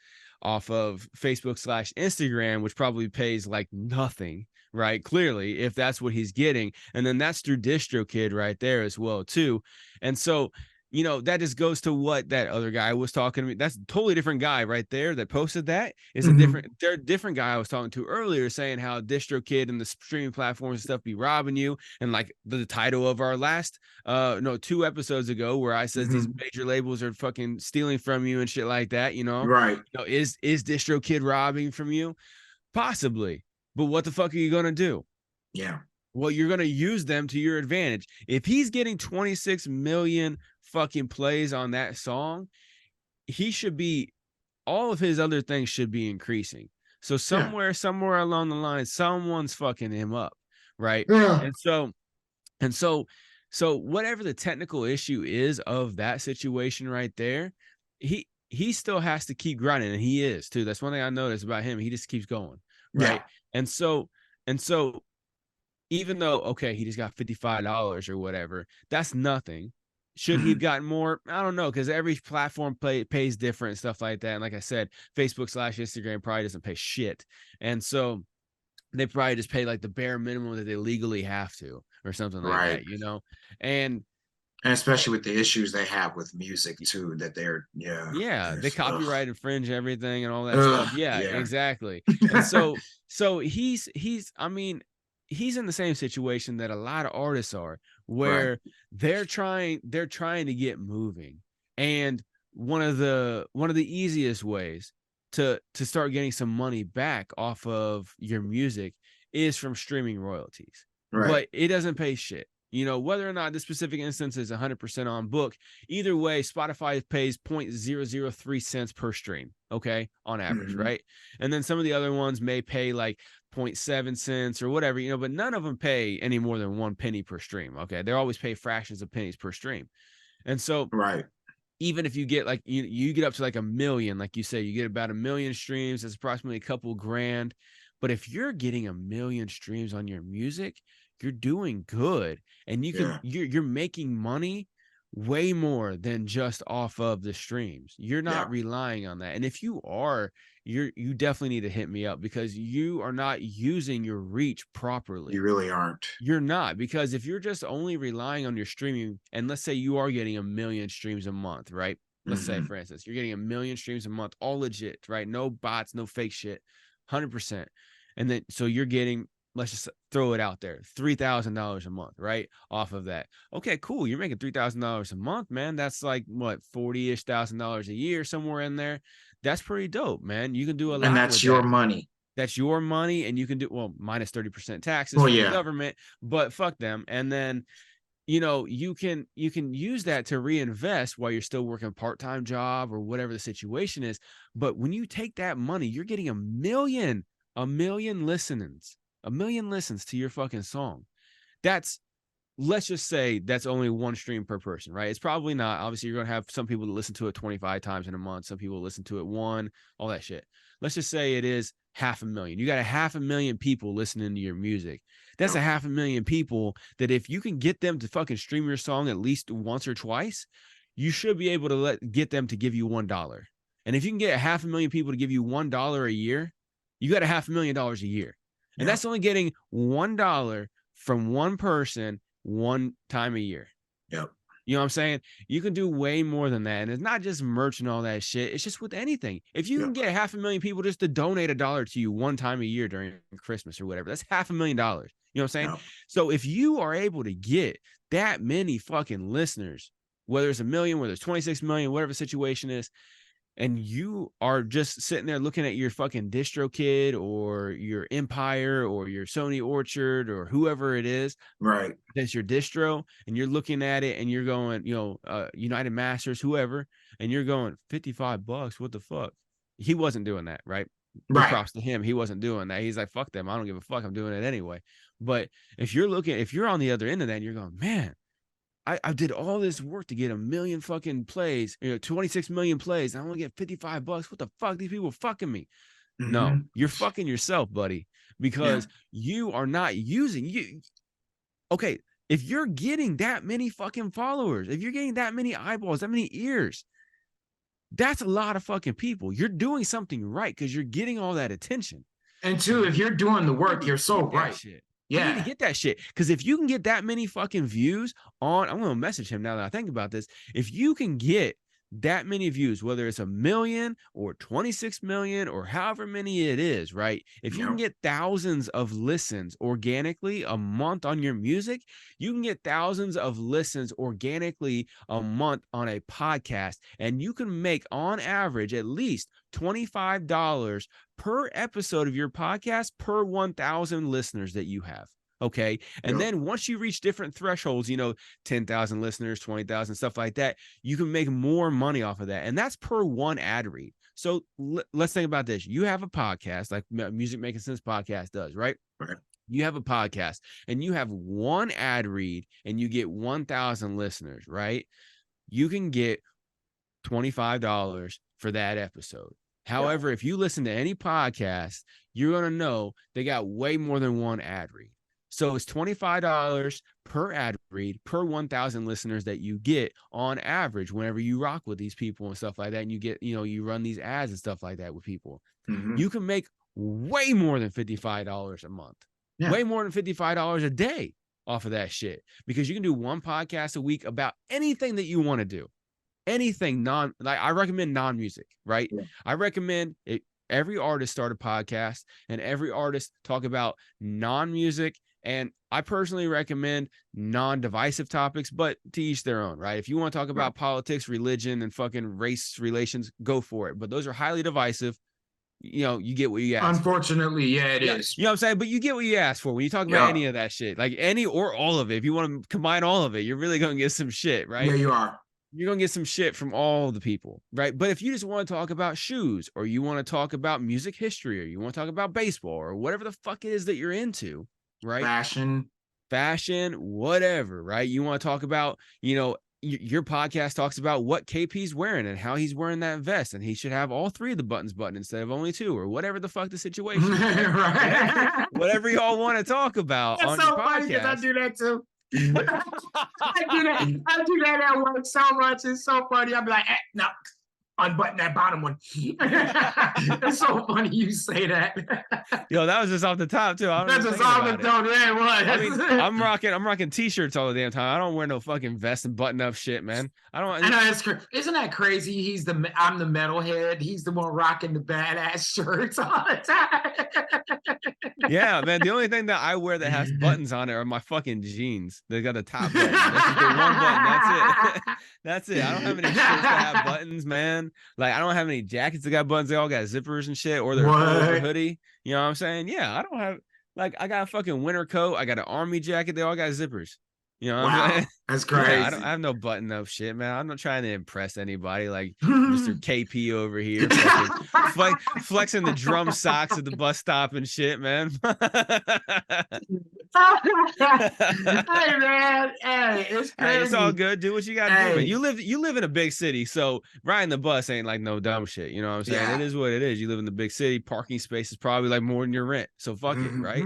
Facebook/Instagram, which probably pays like nothing, right? Clearly, if that's what he's getting. And then that's through DistroKid right there as well too. And so, you know, that just goes to what that other guy was talking to me. That's a totally different guy right there that posted that. Is a different guy I was talking to earlier, saying how DistroKid and the streaming platforms and stuff be robbing you. And like the title of our last 2 episodes ago, where I said these major labels are fucking stealing from you and shit like that, you know? Right. You know, is DistroKid robbing from you? Possibly. But what the fuck are you gonna do? Yeah. Well, you're going to use them to your advantage. If he's getting 26 million fucking plays on that song, he should be all of his other things should be increasing. So somewhere along the line, someone's fucking him up, right? Yeah. And so whatever the technical issue is of that situation right there, he still has to keep grinding, and he is too. That's one thing I noticed about him. He just keeps going, right? Yeah. And so even though, okay, he just got $55 or whatever, that's nothing. Should he have gotten more? I don't know, because every platform pays different and stuff like that. And like I said, Facebook/Instagram probably doesn't pay shit. And so they probably just pay like the bare minimum that they legally have to or something like that, you know? And especially with the issues they have with music too, that they're they copyright infringe everything and all that stuff. Yeah, exactly. And so he's I mean, he's in the same situation that a lot of artists are, where they're trying to get moving. And one of the easiest ways to start getting some money back off of your music is from streaming royalties. But it doesn't pay shit. You know, whether or not this specific instance is 100% on book, either way, Spotify pays 0.003 cents per stream, okay, on average, right? And then some of the other ones may pay like 0.7 cents or whatever, you know, but none of them pay any more than 1 penny per stream, okay? They always pay fractions of pennies per stream. And so even if you get like, you get up to like 1 million, like you say, you get about 1 million streams, that's approximately a couple grand. But if you're getting 1 million streams on your music, you're doing good, and you're making money way more than just off of the streams. You're not relying on that. And if you are, you definitely need to hit me up, because you are not using your reach properly. You really aren't. You're not, because if you're just only relying on your streaming, and let's say you are getting 1 million streams a month, right? Let's say, for instance, you're getting 1 million streams a month, all legit, right? No bots, no fake shit, 100%. And then, so you're getting, let's just throw it out there, $3,000 a month, right? Off of that. Okay, cool. You're making $3,000 a month, man. That's like what, $40,000-ish a year, somewhere in there. That's pretty dope, man. You can do a lot. And that's your money. That's your money. And you can do, well, minus 30% taxes from the government, but fuck them. And then, you know, you can use that to reinvest while you're still working a part-time job or whatever the situation is. But when you take that money, you're getting 1 million listenings. 1 million listens to your fucking song. That's, let's just say that's only 1 stream per person, right? It's probably not. Obviously, you're going to have some people that listen to it 25 times in a month. Some people listen to it 1, all that shit. Let's just say it is 500,000. You got 500,000 people listening to your music. That's 500,000 people that if you can get them to fucking stream your song at least once or twice, you should be able to get them to give you $1. And if you can get 500,000 people to give you $1 a year, you got $500,000 a year. And that's only getting $1 from one person one time a year. Yep. You know what I'm saying? You can do way more than that. And it's not just merch and all that shit. It's just with anything. If you can get 500,000 people just to donate $1 to you one time a year during Christmas or whatever, that's $500,000. You know what I'm saying? So if you are able to get that many fucking listeners, whether it's 1 million, whether it's 26 million, whatever the situation is, and you are just sitting there looking at your fucking DistroKid or your Empire or your Sony Orchard or whoever it is, right? That's your distro, and you're looking at it and you're going, you know, United Masters, whoever, and you're going $55. What the fuck? He wasn't doing that, right? Props to him. He wasn't doing that. He's like, fuck them. I don't give a fuck. I'm doing it anyway. But if you're on the other end of that, and you're going, man, I did all this work to get 1 million fucking plays, 26 million plays. I only get $55. What the fuck? These people fucking me. No, you're fucking yourself, buddy, because you are not using you. Okay, if you're getting that many fucking followers, if you're getting that many eyeballs, that many ears, that's a lot of fucking people. You're doing something right because you're getting all that attention. And two, if you're doing the work, you're so right. Shit. You need to get that shit. Because if you can get that many fucking views on, I'm going to message him now that I think about this. If you can get that many views, whether it's 1 million or 26 million or however many it is, right? If you can get thousands of listens organically a month on your music, you can get thousands of listens organically a month on a podcast, and you can make on average at least $25 per episode of your podcast per 1,000 listeners that you have. Okay. And then once you reach different thresholds, 10,000 listeners, 20,000, stuff like that, you can make more money off of that. And that's per one ad read. So let's think about this. You have a podcast like Music Making Sense podcast does, right? Right. You have a podcast and you have one ad read and you get 1,000 listeners, right? You can get $25 for that episode. However, if you listen to any podcast, you're going to know they got way more than one ad read. So it's $25 per ad read per 1,000 listeners that you get on average whenever you rock with these people and stuff like that. And you get, you run these ads and stuff like that with people. You can make way more than $55 a month, way more than $55 a day off of that shit, because you can do one podcast a week about anything that you want to do. Anything I recommend non-music, right? I recommend every artist start a podcast and every artist talk about non-music. And I personally recommend non-divisive topics, but to each their own, right? If you want to talk about politics, religion, and fucking race relations, go for it. But those are highly divisive. You get what you ask. Unfortunately, it is. You know what I'm saying? But you get what you ask for when you talk about any of that shit, like any or all of it. If you want to combine all of it, you're really going to get some shit, right? Yeah, you are. You're going to get some shit from all the people, right? But if you just want to talk about shoes, or you want to talk about music history, or you want to talk about baseball, or whatever the fuck it is that you're into, right? Fashion, whatever, right? You want to talk about, your podcast talks about what KP's wearing and how he's wearing that vest, and he should have all 3 of the buttons buttoned instead of only 2, or whatever the fuck the situation is, right? whatever y'all want to talk about. That's on so your funny podcast. I do that too. I do that at work so much. It's so funny. I'll be like, no, unbutton that bottom one. It's so funny you say that. Yo, that was just off the top too. That's just off the top. Yeah, it was. I mean, I'm rocking t-shirts all the damn time. I don't wear no fucking vest and button up shit, man. I know it's isn't that crazy? I'm the metalhead. He's the one rocking the badass shirts all the time. Yeah, man. The only thing that I wear that has buttons on it are my fucking jeans. They got a top button. That's just the one button. That's it. That's it. I don't have any shirts that have buttons, man. Like, I don't have any jackets that got buttons. They all got zippers and shit, or they're over hoodie. You know what I'm saying? Yeah, I don't have, like, I got a fucking winter coat. I got an army jacket. They all got zippers. You know what I'm saying? That's crazy. Yeah, I have no button up shit, man. I'm not trying to impress anybody like Mr. KP over here, flexing the drum socks at the bus stop and shit, man. Hey, man. Hey, it's crazy. Hey, it's all good. Do what you gotta do. Man. You live in a big city, so riding the bus ain't like no dumb shit. You know what I'm saying? It is what it is. You live in the big city. Parking space is probably like more than your rent. So fuck it, right?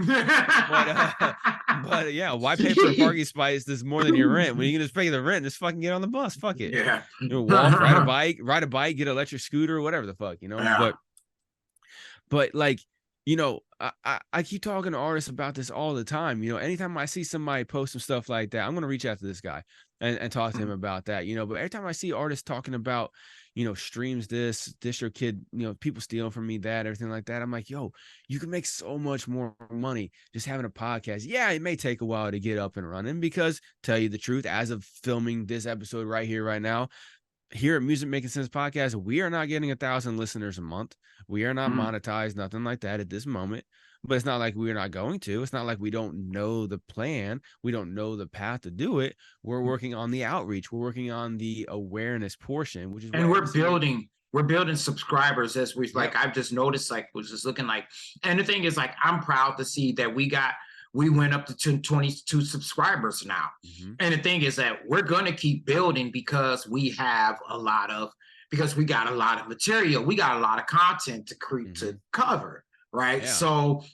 But yeah, why pay for a parking space that's more than your rent when you can just pay the rent and just fucking get on the bus? Fuck it. Yeah. Walk, ride a bike, get an electric scooter, whatever the fuck, But like, I keep talking to artists about this all the time. Anytime I see somebody post some stuff like that, I'm gonna reach out to this guy and talk to him about that. But every time I see artists talking about, streams this your kid, people stealing from me, that, everything like that, I'm like, yo, you can make so much more money just having a podcast. Yeah, it may take a while to get up and running, because tell you the truth, as of filming this episode right here, right now, here at Music Making Sense Podcast, we are not getting 1,000 listeners a month. We are not monetized, nothing like that at this moment. But it's not like we're not going to. It's not like we don't know the plan. We don't know the path to do it. We're working on the outreach. We're working on the awareness portion, which is, and we're building subscribers as we like. I've just noticed, like, was just looking like, and the thing is, like, I'm proud to see that we went up to 22 subscribers now. And the thing is that we're going to keep building because we got a lot of material. We got a lot of content to cover. Right. Yeah. So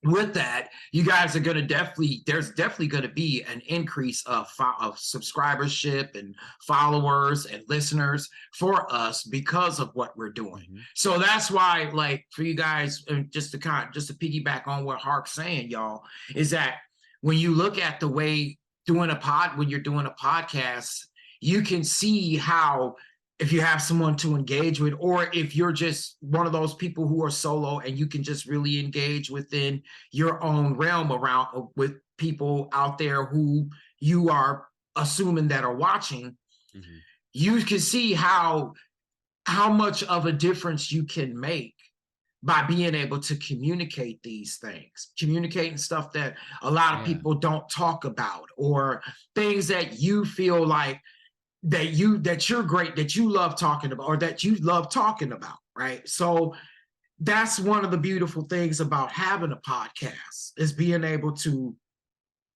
with that, you guys are going to there's definitely going to be an increase of subscribership and followers and listeners for us because of what we're doing. So that's why, like, for you guys, just to piggyback on what Hark's saying, y'all, is that when you look at the way when you're doing a podcast, you can see how, if you have someone to engage with, or if you're just one of those people who are solo and you can just really engage within your own realm around with people out there who you are assuming that are watching, you can see how much of a difference you can make by being able to communicate these things, communicating stuff that a lot of people don't talk about, or things that you feel like that you're great, that you love talking about, or that you love talking about. right? So that's one of the beautiful things about having a podcast, is being able to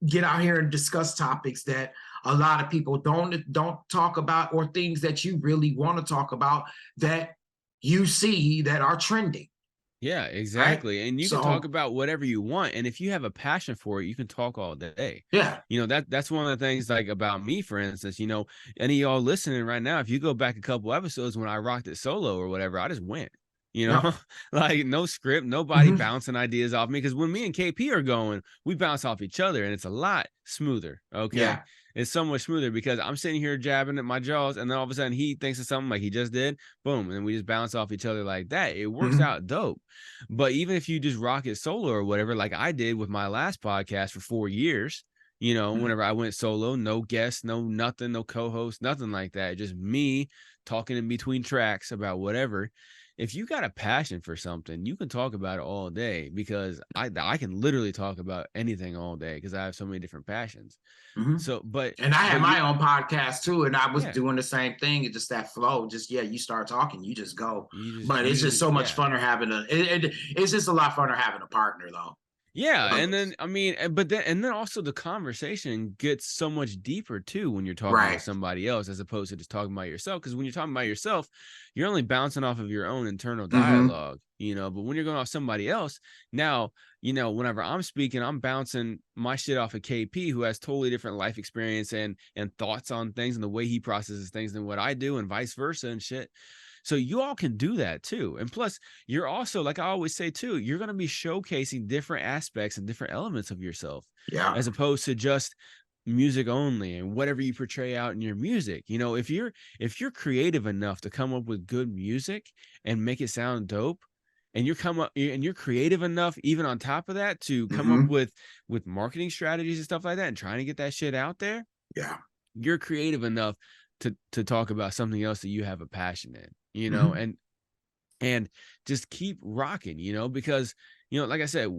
get out here and discuss topics that a lot of people don't talk about, or things that you really want to talk about that you see that are trending. Yeah, Right. exactly. And you can talk So about whatever you want. And if you have a passion for it, you can talk all day. yeah. That's one of the things like about me, for instance, any of y'all listening right now, if you go back a couple episodes when I rocked it solo or whatever, I just went, Yep. like no script, nobody Mhm. bouncing ideas off me. Cause when me and KP are going, we bounce off each other and it's a lot smoother. Okay. Yeah. It's so much smoother because I'm sitting here jabbing at my jaws and then all of a sudden he thinks of something like he just did. Boom. And we just bounce off each other like that. It works Mhm. out dope. But even if you just rock it solo or whatever, like I did with my last podcast for 4 years, Mhm. whenever I went solo, no guests, no nothing, no co-host, nothing like that. Just me talking in between tracks about whatever. If you got a passion for something, you can talk about it all day because I can literally talk about anything all day because I have so many different passions. Mhm. So, And I had but you, my own podcast too, and I was yeah, doing the same thing. It's just that flow. Just yeah, you start talking, you just go. But it's just so much yeah. funner having it's just a lot funner having a partner though. Yeah, Like, and then I mean, but then also the conversation gets so much deeper too when you're talking with right. somebody else as opposed to just talking about yourself. Because when you're talking about yourself, you're only bouncing off of your own internal Mm-hmm. dialogue, But when you're going off somebody else, now whenever I'm speaking, I'm bouncing my shit off of KP, who has totally different life experience and thoughts on things and the way he processes things than what I do, and vice versa and shit. So you all can do that too. And plus, you're also, like I always say too, you're going to be showcasing different aspects and different elements of yourself, Yeah. as opposed to just music only and whatever you portray out in your music. If you're creative enough to come up with good music and make it sound dope, and you're creative enough even on top of that to come up Mm-hmm. with marketing strategies and stuff like that and trying to get that shit out there, Yeah. you're creative enough to talk about something else that you have a passion in, Mm-hmm. and just keep rocking, because like I said,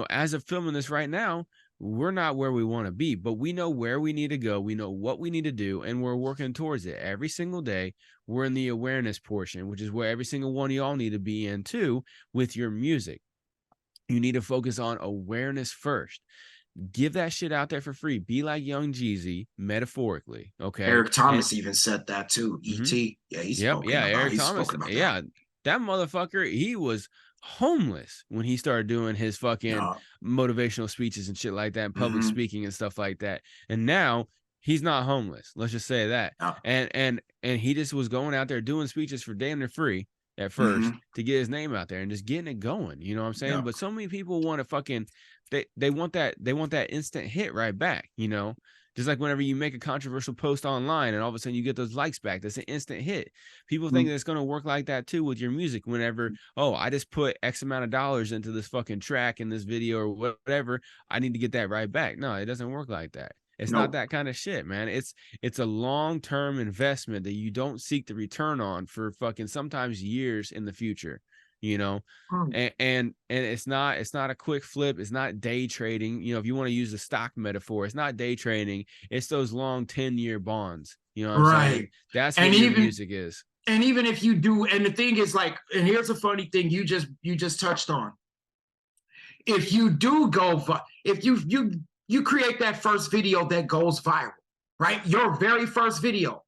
as of filming this right now, we're not where we want to be, but we know where we need to go, we know what we need to do, and we're working towards it every single day. We're in the awareness portion, which is where every single one of y'all need to be in too. With your music, you need to focus on awareness first. Give that shit out there for free. Be like Young Jeezy, metaphorically, okay? Eric And Thomas even said that too. mhm. E.T. Yeah, Yep, yeah, Eric he's Thomas. spoken about that. Yeah, that motherfucker, he was homeless when he started doing his fucking Yeah. motivational speeches and shit like that, and public Mm-hmm. speaking and stuff like that. And now he's not homeless. Let's just say that. Yeah. And he just was going out there doing speeches for damn near free at first Mm-hmm. to get his name out there and just getting it going. You know what I'm saying? Yeah. But so many people want to fucking they want that instant hit right back. Just like whenever you make a controversial post online and all of a sudden you get those likes back, that's an instant hit. People think Mm-hmm. that it's going to work like that too with your music. Whenever, oh, I just put X amount of dollars into this fucking track in this video or whatever, I need to get that right back. No, it doesn't work like that. It's not Nope. that kind of shit, man. It's a long-term investment that you don't seek the return on for fucking sometimes years in the future, you know Mm. and it's not a quick flip. It's not day trading. If you want to use the stock metaphor, it's not day trading. It's those long 10-year bonds. You know what I'm saying? Right. That's what And your even music is. and even if you do, and the thing is like, and here's a funny thing you just touched on. If you do if you create that first video that goes viral, right? Your very first video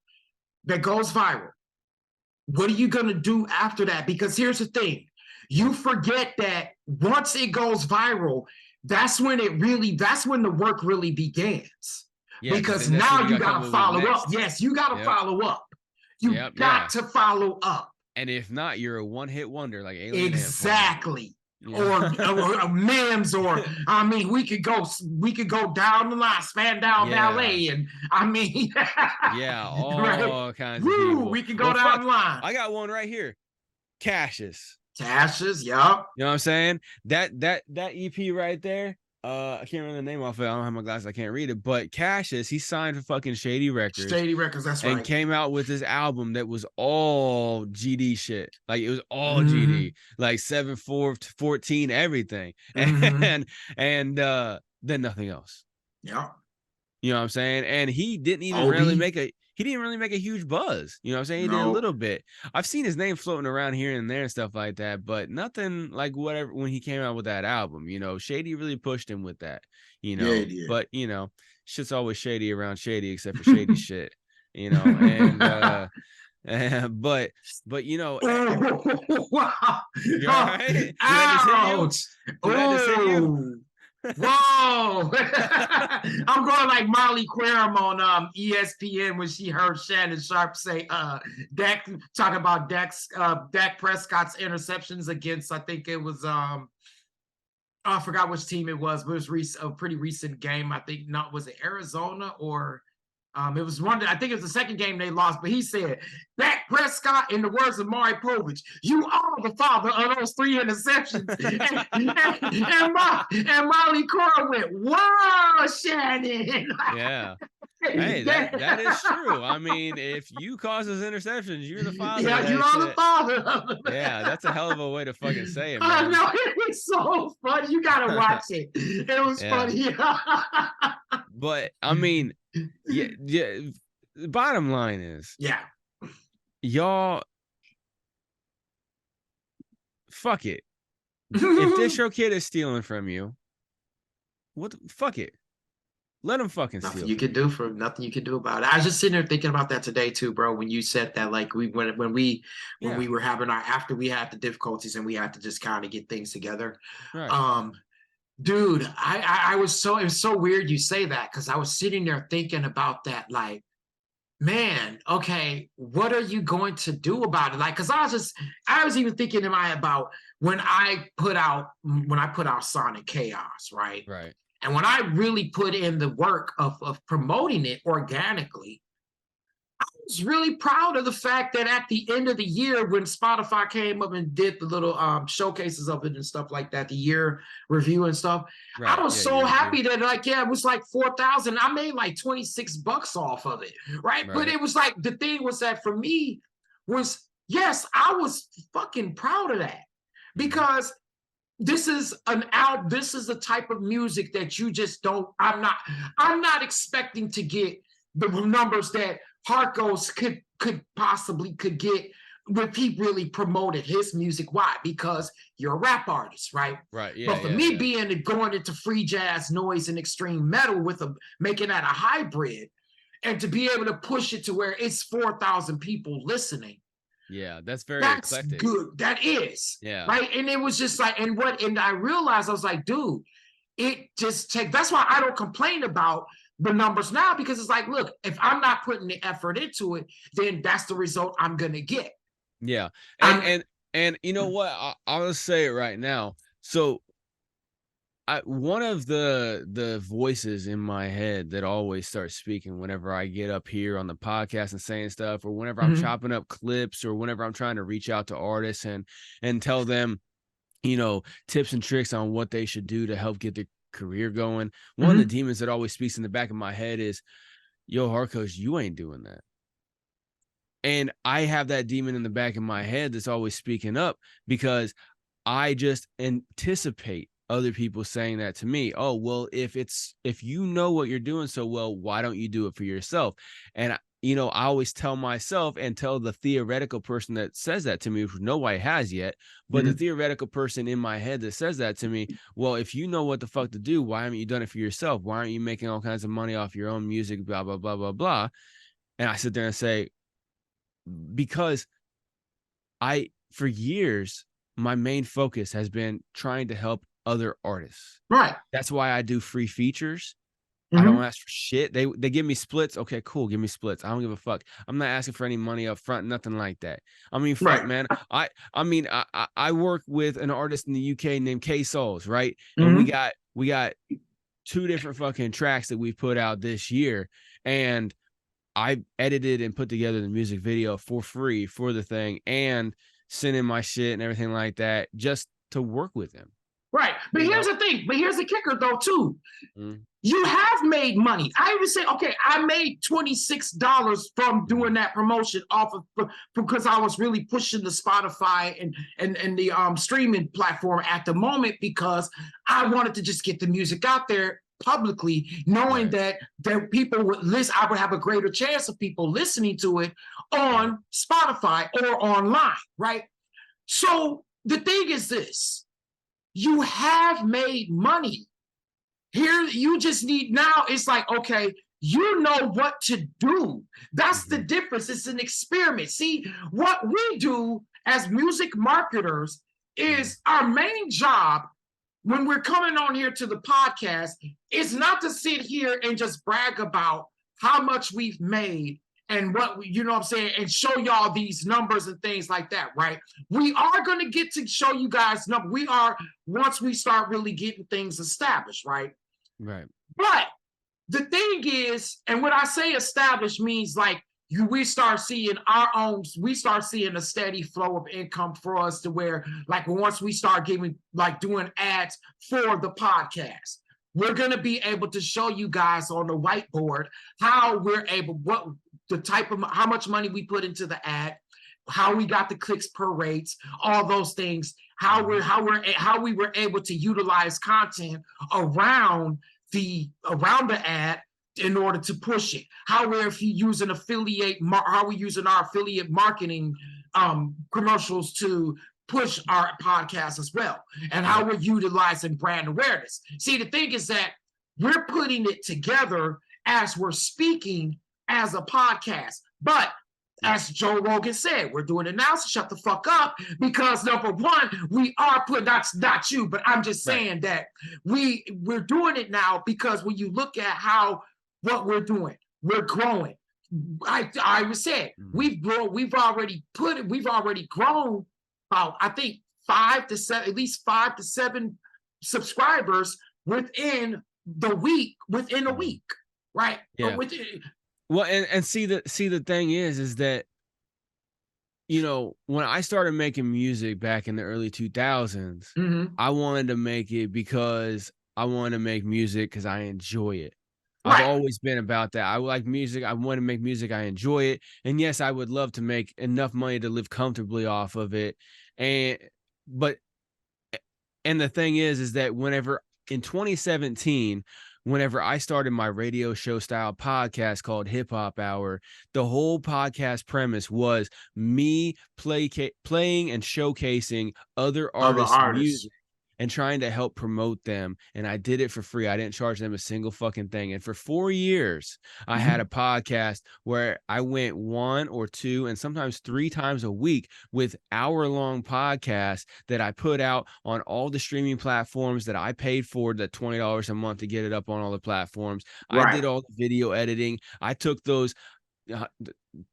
that goes viral. What are you going to do after that? Because here's the thing, you forget that once it goes viral, that's when the work really begins. Yeah, because Because then that's when now you you got to got come to up with follow up. next. Yes, you got to Yep. follow up. You Yep. got Yeah. to follow up. And if not, you're a one-hit wonder like Alien Ant Farm. Exactly. Yeah. Or Mims, or I mean, we could go down the line, Spandau Yeah. Ballet, and I mean, Yeah, all right? kinds of Woo, people. we could go Well, down fuck, the line. I got one right here. Cassius. Tashes, yup. You know what I'm saying? That EP right there. I can't remember the name off it. I don't have my glasses. I can't read it. But Cassius, he signed for fucking Shady Records Shady Records, that's and right. came out with this album that was all GD shit. Like it was all Mhm. GD, like 7, 4, 14, everything, Mhm. and then nothing else. Yep. You know what I'm saying? And he didn't even really make a huge buzz. You know what I'm saying? He did a little bit. I've seen his name floating around here and there and stuff like that, but nothing like whatever when he came out with that album. You know, Shady really pushed him with that. You know, Yeah, he did. but you know, shit's always shady around Shady except for Shady shit. You know, and but you know, Wow. you all right? Did Ouch. that just hit you? Whoa. I'm going like Molly Querim on ESPN when she heard Shannon Sharp say Dak talking about Dak Prescott's interceptions against, I think it was I forgot which team it was, but it was a pretty recent game. I think not, was it Arizona or it was one that I think it was the second game they lost, but he said, Dak Prescott, in the words of Maury Povich, you are the father of those 3 interceptions. and Molly Cora went, whoa, Shannon. Yeah. Hey, that is true. I mean, if you cause those interceptions, you're the father. Yeah, you are the father. Yeah, that's a hell of a way to fucking say it, man. I know, it's so funny. You gotta watch it. It was funny. But I mean, yeah. The bottom line is, y'all, fuck it. If this your kid is stealing from you, fuck it. Let them fucking steal. Nothing you can do about it. I was just sitting there thinking about that today too, bro. When you said that, like when we were having after we had the difficulties and we had to just kind of get things together. Right. Dude, it was so weird you say that, because I was sitting there thinking about that, like, man, okay, what are you going to do about it? Like, because I was even thinking in my about when I put out Sonic Chaos, right? Right. And when I really put in the work of promoting it organically, I was really proud of the fact that at the end of the year, when Spotify came up and did the little showcases of it and stuff like that, the year review and stuff, I was so happy that it was like 4,000. I made like $26 off of it, right? But it was like, the thing was that for me was, yes, I was fucking proud of that, because this is the type of music that you just don't, I'm not expecting to get the numbers that Harkos could possibly get if he really promoted his music. Why? Because you're a rap artist, right? Right. Yeah. But for me going into free jazz, noise, and extreme metal making that a hybrid, and to be able to push it to where it's 4,000 people listening. Yeah, that's eclectic. Good. That is. Yeah. Right. And it was just like, and I realized, I was like, dude, that's why I don't complain about the numbers now, because it's like, look, if I'm not putting the effort into it, then that's the result I'm gonna get. Yeah. And you know what? I'll say it right now. So one of the voices in my head that always starts speaking whenever I get up here on the podcast and saying stuff, or whenever I'm chopping up clips, or whenever I'm trying to reach out to artists and tell them, you know, tips and tricks on what they should do to help get their career going. One of the demons that always speaks in the back of my head is, yo, Harkos, you ain't doing that. And I have that demon in the back of my head that's always speaking up, because I just anticipate other people saying that to me. Oh, well, if you know what you're doing so well, why don't you do it for yourself? And you know, I always tell myself and tell the theoretical person that says that to me, which nobody has yet, but the theoretical person in my head that says that to me, well, if you know what the fuck to do, why haven't you done it for yourself? Why aren't you making all kinds of money off your own music, blah, blah, blah, blah, blah. And I sit there and say, because for years, my main focus has been trying to help other artists. Right. That's why I do free features. I don't ask for shit. They give me splits. Okay, cool. Give me splits. I don't give a fuck. I'm not asking for any money up front, nothing like that. I mean, fuck, man. I work with an artist in the UK named K Souls, right? And we got 2 different fucking tracks that we put out this year, and I edited and put together the music video for free for the thing, and sent in my shit and everything like that just to work with him. Right. But here's the thing. But here's the kicker, though, too. You have made money. I even say, okay, I made $26 from doing that promotion because I was really pushing the Spotify and the streaming platform at the moment, because I wanted to just get the music out there publicly, knowing that people would listen. I would have a greater chance of people listening to it on Spotify or online, right? So the thing is this: you have made money. Here, you just need now. It's like, okay, you know what to do. That's the difference. It's an experiment. See, what we do as music marketers is our main job when we're coming on here to the podcast is not to sit here and just brag about how much we've made and what you know what I'm saying, and show y'all these numbers and things like that, right? We are going to get to show you guys numbers. We are, once we start really getting things established, right? Right. But the thing is, and when I say established means like we start seeing a steady flow of income for us to where like once we start doing ads for the podcast, we're going to be able to show you guys on the whiteboard how how much money we put into the ad, how we got the clicks per rates, all those things, how we were able to utilize content around the ad in order to push it, how we're using how we using our affiliate marketing commercials to push our podcast as well, and how we're utilizing brand awareness. See, the thing is that we're putting it together as we're speaking as a podcast, but as Joe Rogan said, we're doing it now, so shut the fuck up, because number one, we are putting, that's not you, but I'm just saying that we're doing it now because when you look at what we're doing, we're growing. I was said we've already grown about, I think, 5 to 7, at least 5 to 7 subscribers within a week, right? Yeah. Well, and see the thing is that, you know, when I started making music back in the early 2000s, I wanted to make it because I want to make music because I enjoy it. I've always been about that. I like music. I want to make music. I enjoy it. And yes, I would love to make enough money to live comfortably off of it. And the thing is that whenever in 2017, whenever I started my radio show style podcast called Hip Hop Hour, the whole podcast premise was me playing and showcasing other artists' music and trying to help promote them. And I did it for free. I didn't charge them a single fucking thing. And for 4 years, I had a podcast where I went 1 or 2 and sometimes 3 times a week with hour-long podcasts that I put out on all the streaming platforms that I paid for, the $20 a month to get it up on all the platforms. I did all the video editing. I took those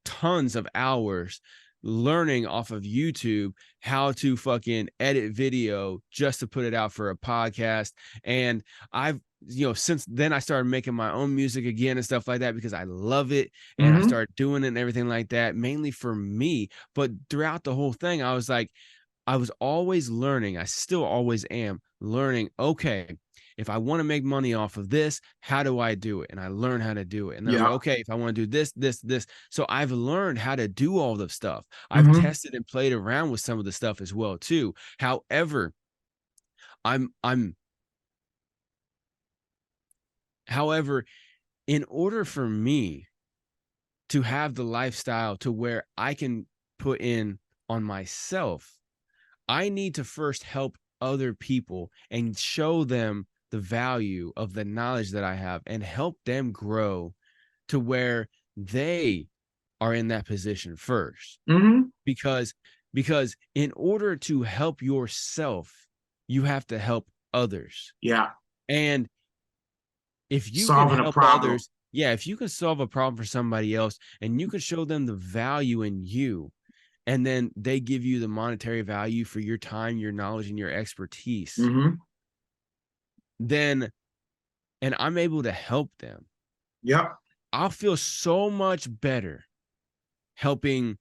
tons of hours learning off of YouTube how to fucking edit video just to put it out for a podcast. And I've, you know, since then I started making my own music again and stuff like that because I love it. And I started doing it and everything like that, mainly for me. But throughout the whole thing, I was like, I was always learning. I still always am learning. Okay, if I want to make money off of this, how do I do it? And I learn how to do it. And then I'm like, okay, if I want to do this. So I've learned how to do all the stuff. I've tested and played around with some of the stuff as well too. However, in order for me to have the lifestyle to where I can put in on myself, I need to first help other people and show them the value of the knowledge that I have and help them grow to where they are in that position first. Because in order to help yourself, you have to help others. And if you can help others, if you can solve a problem for somebody else and you can show them the value in you, and then they give you the monetary value for your time, your knowledge, and your expertise, then, and I'm able to help them. I'll feel so much better helping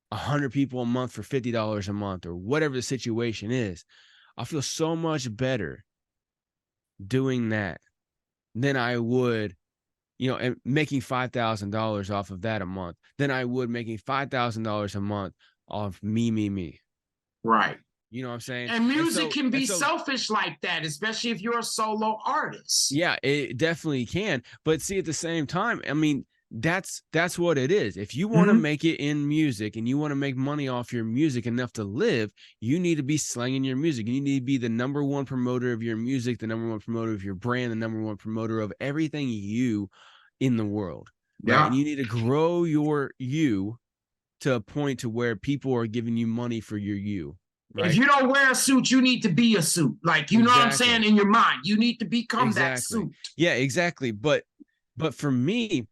100 people a month for $50 a month or whatever the situation is. I'll feel so much better doing that than I would, you know, and making $5,000 off of that a month than I would making $5,000 a month off me. Right. You know what I'm saying? And music can be so selfish like that, especially if you're a solo artist. yeah, it definitely can. But see, at the same time, I mean, that's what it is. If you want to Mhm. make it in music and you want to make money off your music enough to live, you need to be slanging your music. You need to be the number one promoter of your music, the number one promoter of your brand, the number one promoter of everything you in the world. Right. Yeah. And you need to grow your you to a point to where people are giving you money for your you. Right. If you don't wear a suit, you need to be a suit. Like, you know what I'm saying? In your mind, you need to become that suit. Yeah, exactly. But for me,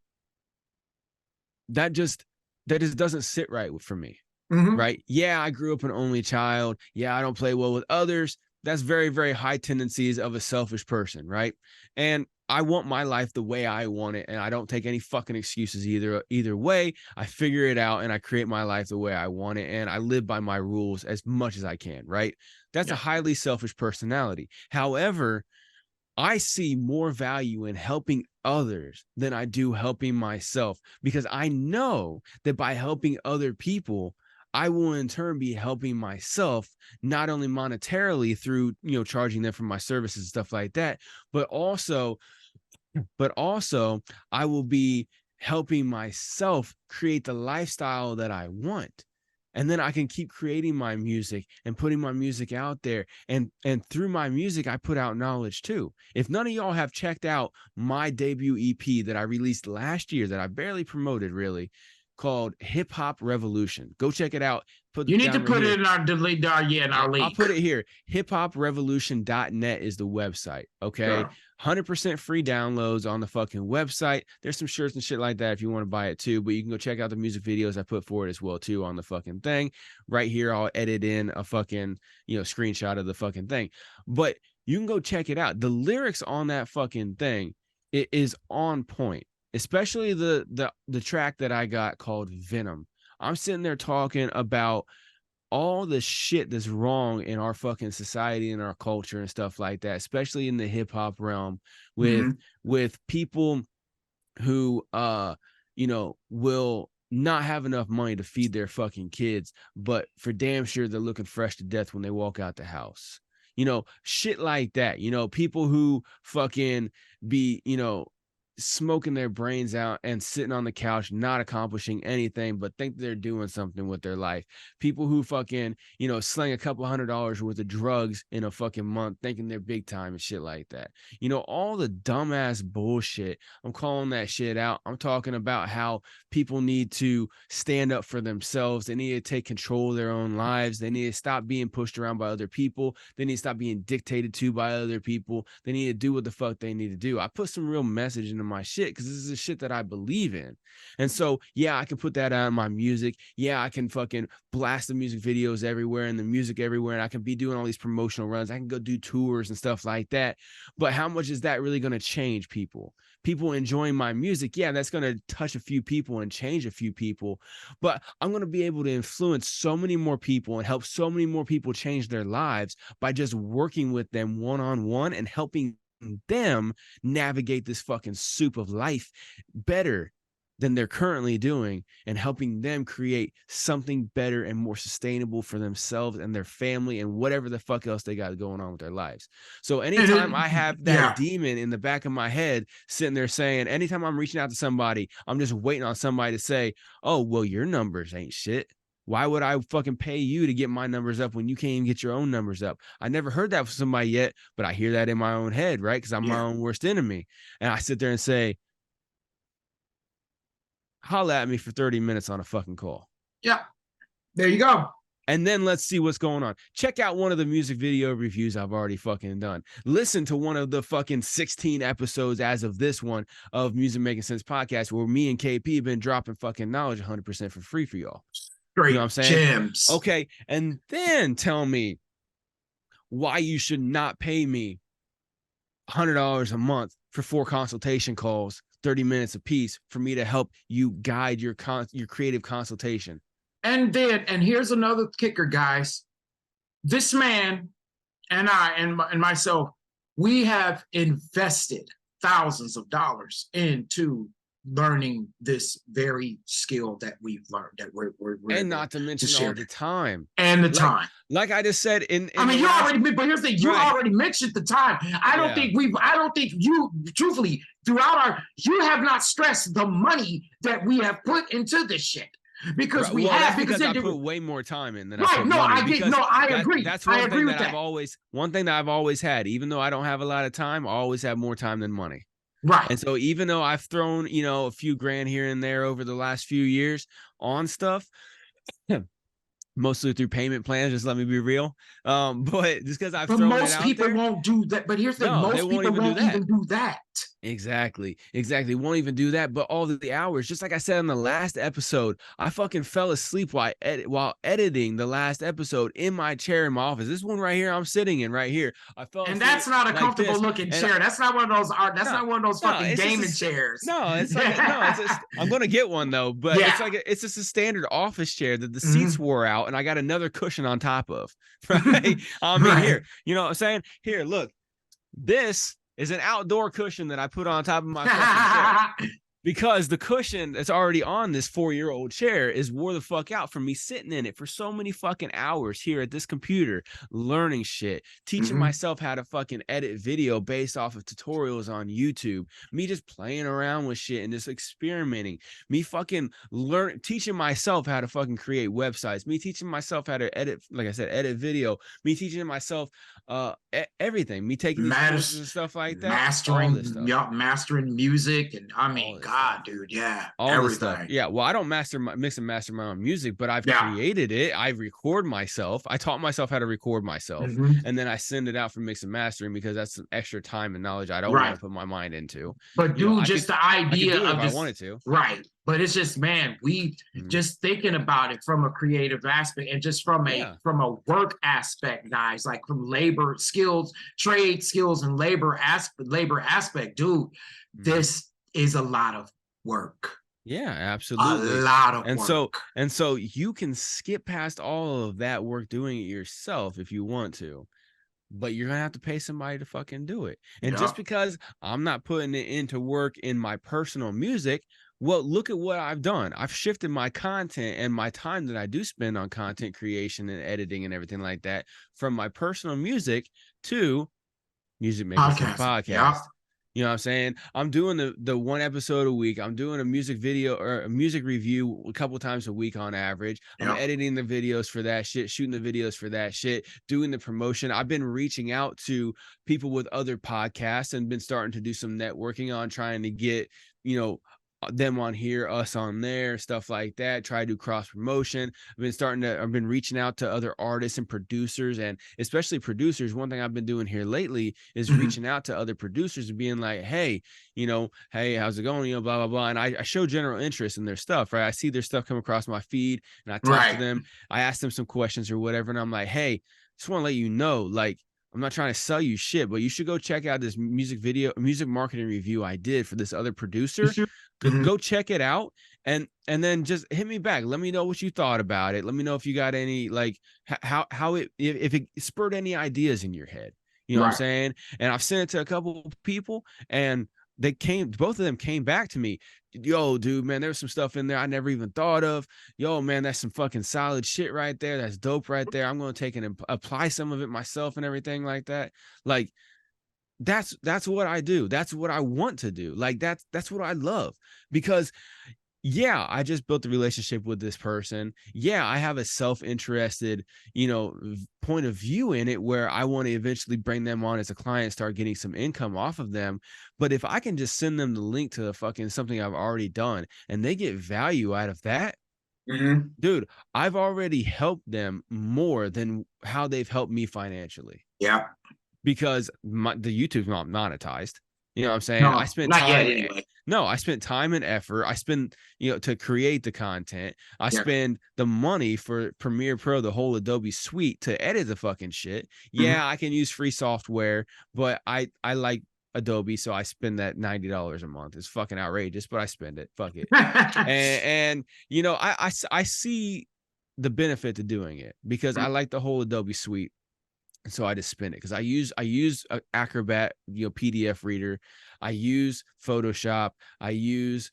that just doesn't sit right for me. Right. Yeah, I grew up an only child. Yeah, I don't play well with others. That's very, very high tendencies of a selfish person. Right. And I want my life the way I want it. And I don't take any fucking excuses either way. I figure it out and I create my life the way I want it. And I live by my rules as much as I can. Right. That's a highly selfish personality. However, I see more value in helping others than I do helping myself, because I know that by helping other people, I will in turn be helping myself, not only monetarily through, charging them for my services and stuff like that, but also I will be helping myself create the lifestyle that I want. And then I can keep creating my music and putting my music out there. And through my music, I put out knowledge too. If none of y'all have checked out my debut EP that I released last year, that I barely promoted really, called Hip Hop Revolution, go check it out. You need to put it in our link. I'll put it here. hiphoprevolution.net is the website. Okay. 100% free downloads on the fucking website. There's some shirts and shit like that if you want to buy it too, but you can go check out the music videos I put forward as well too on the fucking thing. Right here, I'll edit in a fucking, screenshot of the fucking thing. But you can go check it out. The lyrics on that fucking thing, it is on point, especially the track that I got called Venom. I'm sitting there talking about all the shit that's wrong in our fucking society and our culture and stuff like that, especially in the hip hop realm with people who will not have enough money to feed their fucking kids, but for damn sure they're looking fresh to death when they walk out the house. Shit like that. People who fucking be, smoking their brains out and sitting on the couch, not accomplishing anything, but think they're doing something with their life. People who fucking, slang a couple $100 worth of drugs in a fucking month, thinking they're big time and shit like that. All the dumbass bullshit. I'm calling that shit out. I'm talking about how people need to stand up for themselves. They need to take control of their own lives. They need to stop being pushed around by other people. They need to stop being dictated to by other people. They need to do what the fuck they need to do. I put some real message into my shit because this is the shit that I believe in. And so, yeah, I can put that out in my music. Yeah, I can fucking blast the music videos everywhere and the music everywhere. And I can be doing all these promotional runs. I can go do tours and stuff like that. But how much is that really going to change people? People enjoying my music, yeah, that's going to touch a few people and change a few people. But I'm going to be able to influence so many more people and help so many more people change their lives by just working with them one-on-one and helping them navigate this fucking soup of life better than they're currently doing, and helping them create something better and more sustainable for themselves and their family and whatever the fuck else they got going on with their lives. So anytime I have that demon in the back of my head sitting there saying, anytime I'm reaching out to somebody, I'm just waiting on somebody to say, oh, well, your numbers ain't shit. Why would I fucking pay you to get my numbers up when you can't even get your own numbers up? I never heard that from somebody yet, but I hear that in my own head, right? Because I'm my own worst enemy. And I sit there and say, holla at me for 30 minutes on a fucking call. Yeah. There you go. And then let's see what's going on. Check out one of the music video reviews I've already fucking done. Listen to one of the fucking 16 episodes as of this one of Music Making Sense podcast, where me and KP have been dropping fucking knowledge 100% for free for y'all. Straight, you know what I'm saying? Gems. Okay. And then tell me why you should not pay me $100 a month for 4 consultation calls, 30 minutes a piece, for me to help you guide your creative consultation. And here's another kicker, guys. This man and I and myself, we have invested thousands of dollars into learning this very skill that we've learned that we're and not to mention all the time and the like, time. Like I just said, I mean, you already, but here's the thing, you already mentioned the time. I don't think you, truthfully, throughout you have not stressed the money that we have put into this shit. Because we have, because I put way more time in than I put no, money. I did. No, I agree. That's one thing that I've always had. Even though I don't have a lot of time, I always have more time than money. Right. And so even though I've thrown, a few grand here and there over the last few years on stuff, mostly through payment plans, just let me be real. But just because I've thrown it out there. Most people won't do that. But here's the thing, most people won't even do that. Exactly. Won't even do that. But all the hours, just like I said in the last episode, I fucking fell asleep while editing the last episode in my chair in my office. This one right here, I'm sitting in right here. I fell asleep. And that's not a comfortable looking chair. That's not one of those not one of those fucking gaming chairs. No, it's like I'm gonna get one though, but it's just a standard office chair that the seats wore out, and I got another cushion on top of. Right. I mean, here, you know what I'm saying? Here, look, this is an outdoor cushion that I put on top of my fucking chair. Because the cushion that's already on this 4-year-old chair is wore the fuck out from me sitting in it for so many fucking hours here at this computer, learning shit, teaching myself how to fucking edit video based off of tutorials on YouTube, me just playing around with shit and just experimenting, me fucking teaching myself how to fucking create websites, me teaching myself how to edit, like I said, edit video, me teaching myself everything, me taking these courses and stuff like that, mastering music, and I mean, God, dude, everything. Stuff. Yeah, well, I don't mix and master my own music, but I've created it. I record myself. I taught myself how to record myself, and then I send it out for mix and mastering because that's some extra time and knowledge I don't want to put my mind into. But dude, the idea of if I wanted to, right? But it's just, man, we just thinking about it from a creative aspect and just from a work aspect, guys, like from labor skills, trade skills, and labor aspect, dude. This is a lot of work. Yeah, absolutely. A lot of work. And so you can skip past all of that work doing it yourself if you want to, but you're gonna have to pay somebody to fucking do it. And just because I'm not putting it into work in my personal music, well, look at what I've done. I've shifted my content and my time that I do spend on content creation and editing and everything like that from my personal music to music making podcast. Yeah. You know what I'm saying? I'm doing the one episode a week. I'm doing a music video or a music review a couple times a week on average. I'm editing the videos for that shit, shooting the videos for that shit, doing the promotion. I've been reaching out to people with other podcasts and been starting to do some networking on trying to get, them on here, us on there, stuff like that. Try to do cross promotion. I've been reaching out to other artists and producers, and especially producers. One thing I've been doing here lately is reaching out to other producers and being like, hey, hey, how's it going? Blah, blah, blah. And I show general interest in their stuff, right? I see their stuff come across my feed and I talk to them. I ask them some questions or whatever. And I'm like, hey, just want to let you know, like, I'm not trying to sell you shit, but you should go check out this music marketing review I did for this other producer. Go check it out and then just hit me back. Let me know what you thought about it. Let me know if you got any, like, if it spurred any ideas in your head. You know what I'm saying? And I've sent it to a couple of people, and both of them came back to me. Yo, dude, man, there's some stuff in there I never even thought of. Yo, man, that's some fucking solid shit right there. That's dope right there. I'm going to take and apply some of it myself and everything like that. Like, that's what I do. That's what I want to do. Like, that's what I love, because I just built a relationship with this person. I have a self-interested, point of view in it where I want to eventually bring them on as a client, start getting some income off of them. But if I can just send them the link to the fucking something I've already done and they get value out of that, dude, I've already helped them more than how they've helped me financially. Yeah. Because the YouTube's not monetized. You know what I'm saying? No, I spent not time. Yet, anyway. No, I spent time and effort. I spend, to create the content. I spend the money for Premiere Pro, the whole Adobe suite, to edit the fucking shit. I can use free software, but I like Adobe, so I spend that $90 a month. It's fucking outrageous, but I spend it. Fuck it. and I see the benefit to doing it because I like the whole Adobe suite. And so I just spin it because I use Acrobat, PDF reader. I use Photoshop. I use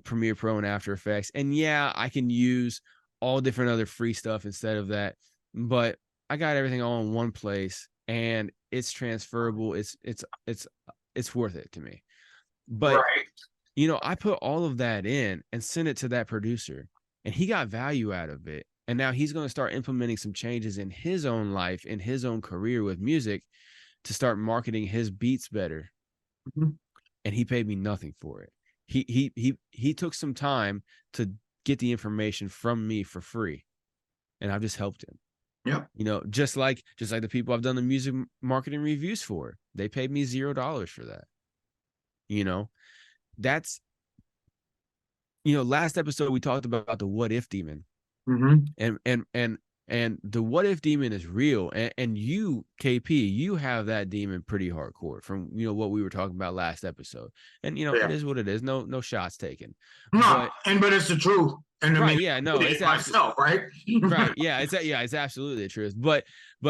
Premiere Pro and After Effects. And yeah, I can use all different other free stuff instead of that, but I got everything all in one place and it's transferable. It's worth it to me. But I put all of that in and sent it to that producer and he got value out of it. And now he's going to start implementing some changes in his own life, in his own career with music to start marketing his beats better. And he paid me nothing for it. He took some time to get the information from me for free. And I've just helped him. Yeah. Just like the people I've done the music marketing reviews for, they paid me $0 for that. That's, last episode we talked about the what if demon. And the what if demon is real. And you, KP, you have that demon pretty hardcore from, what we were talking about last episode. And, it is what it is. No shots taken. No, but it's the truth. And right. Yeah, no, it's myself, right? Right. Yeah. It's absolutely the truth. But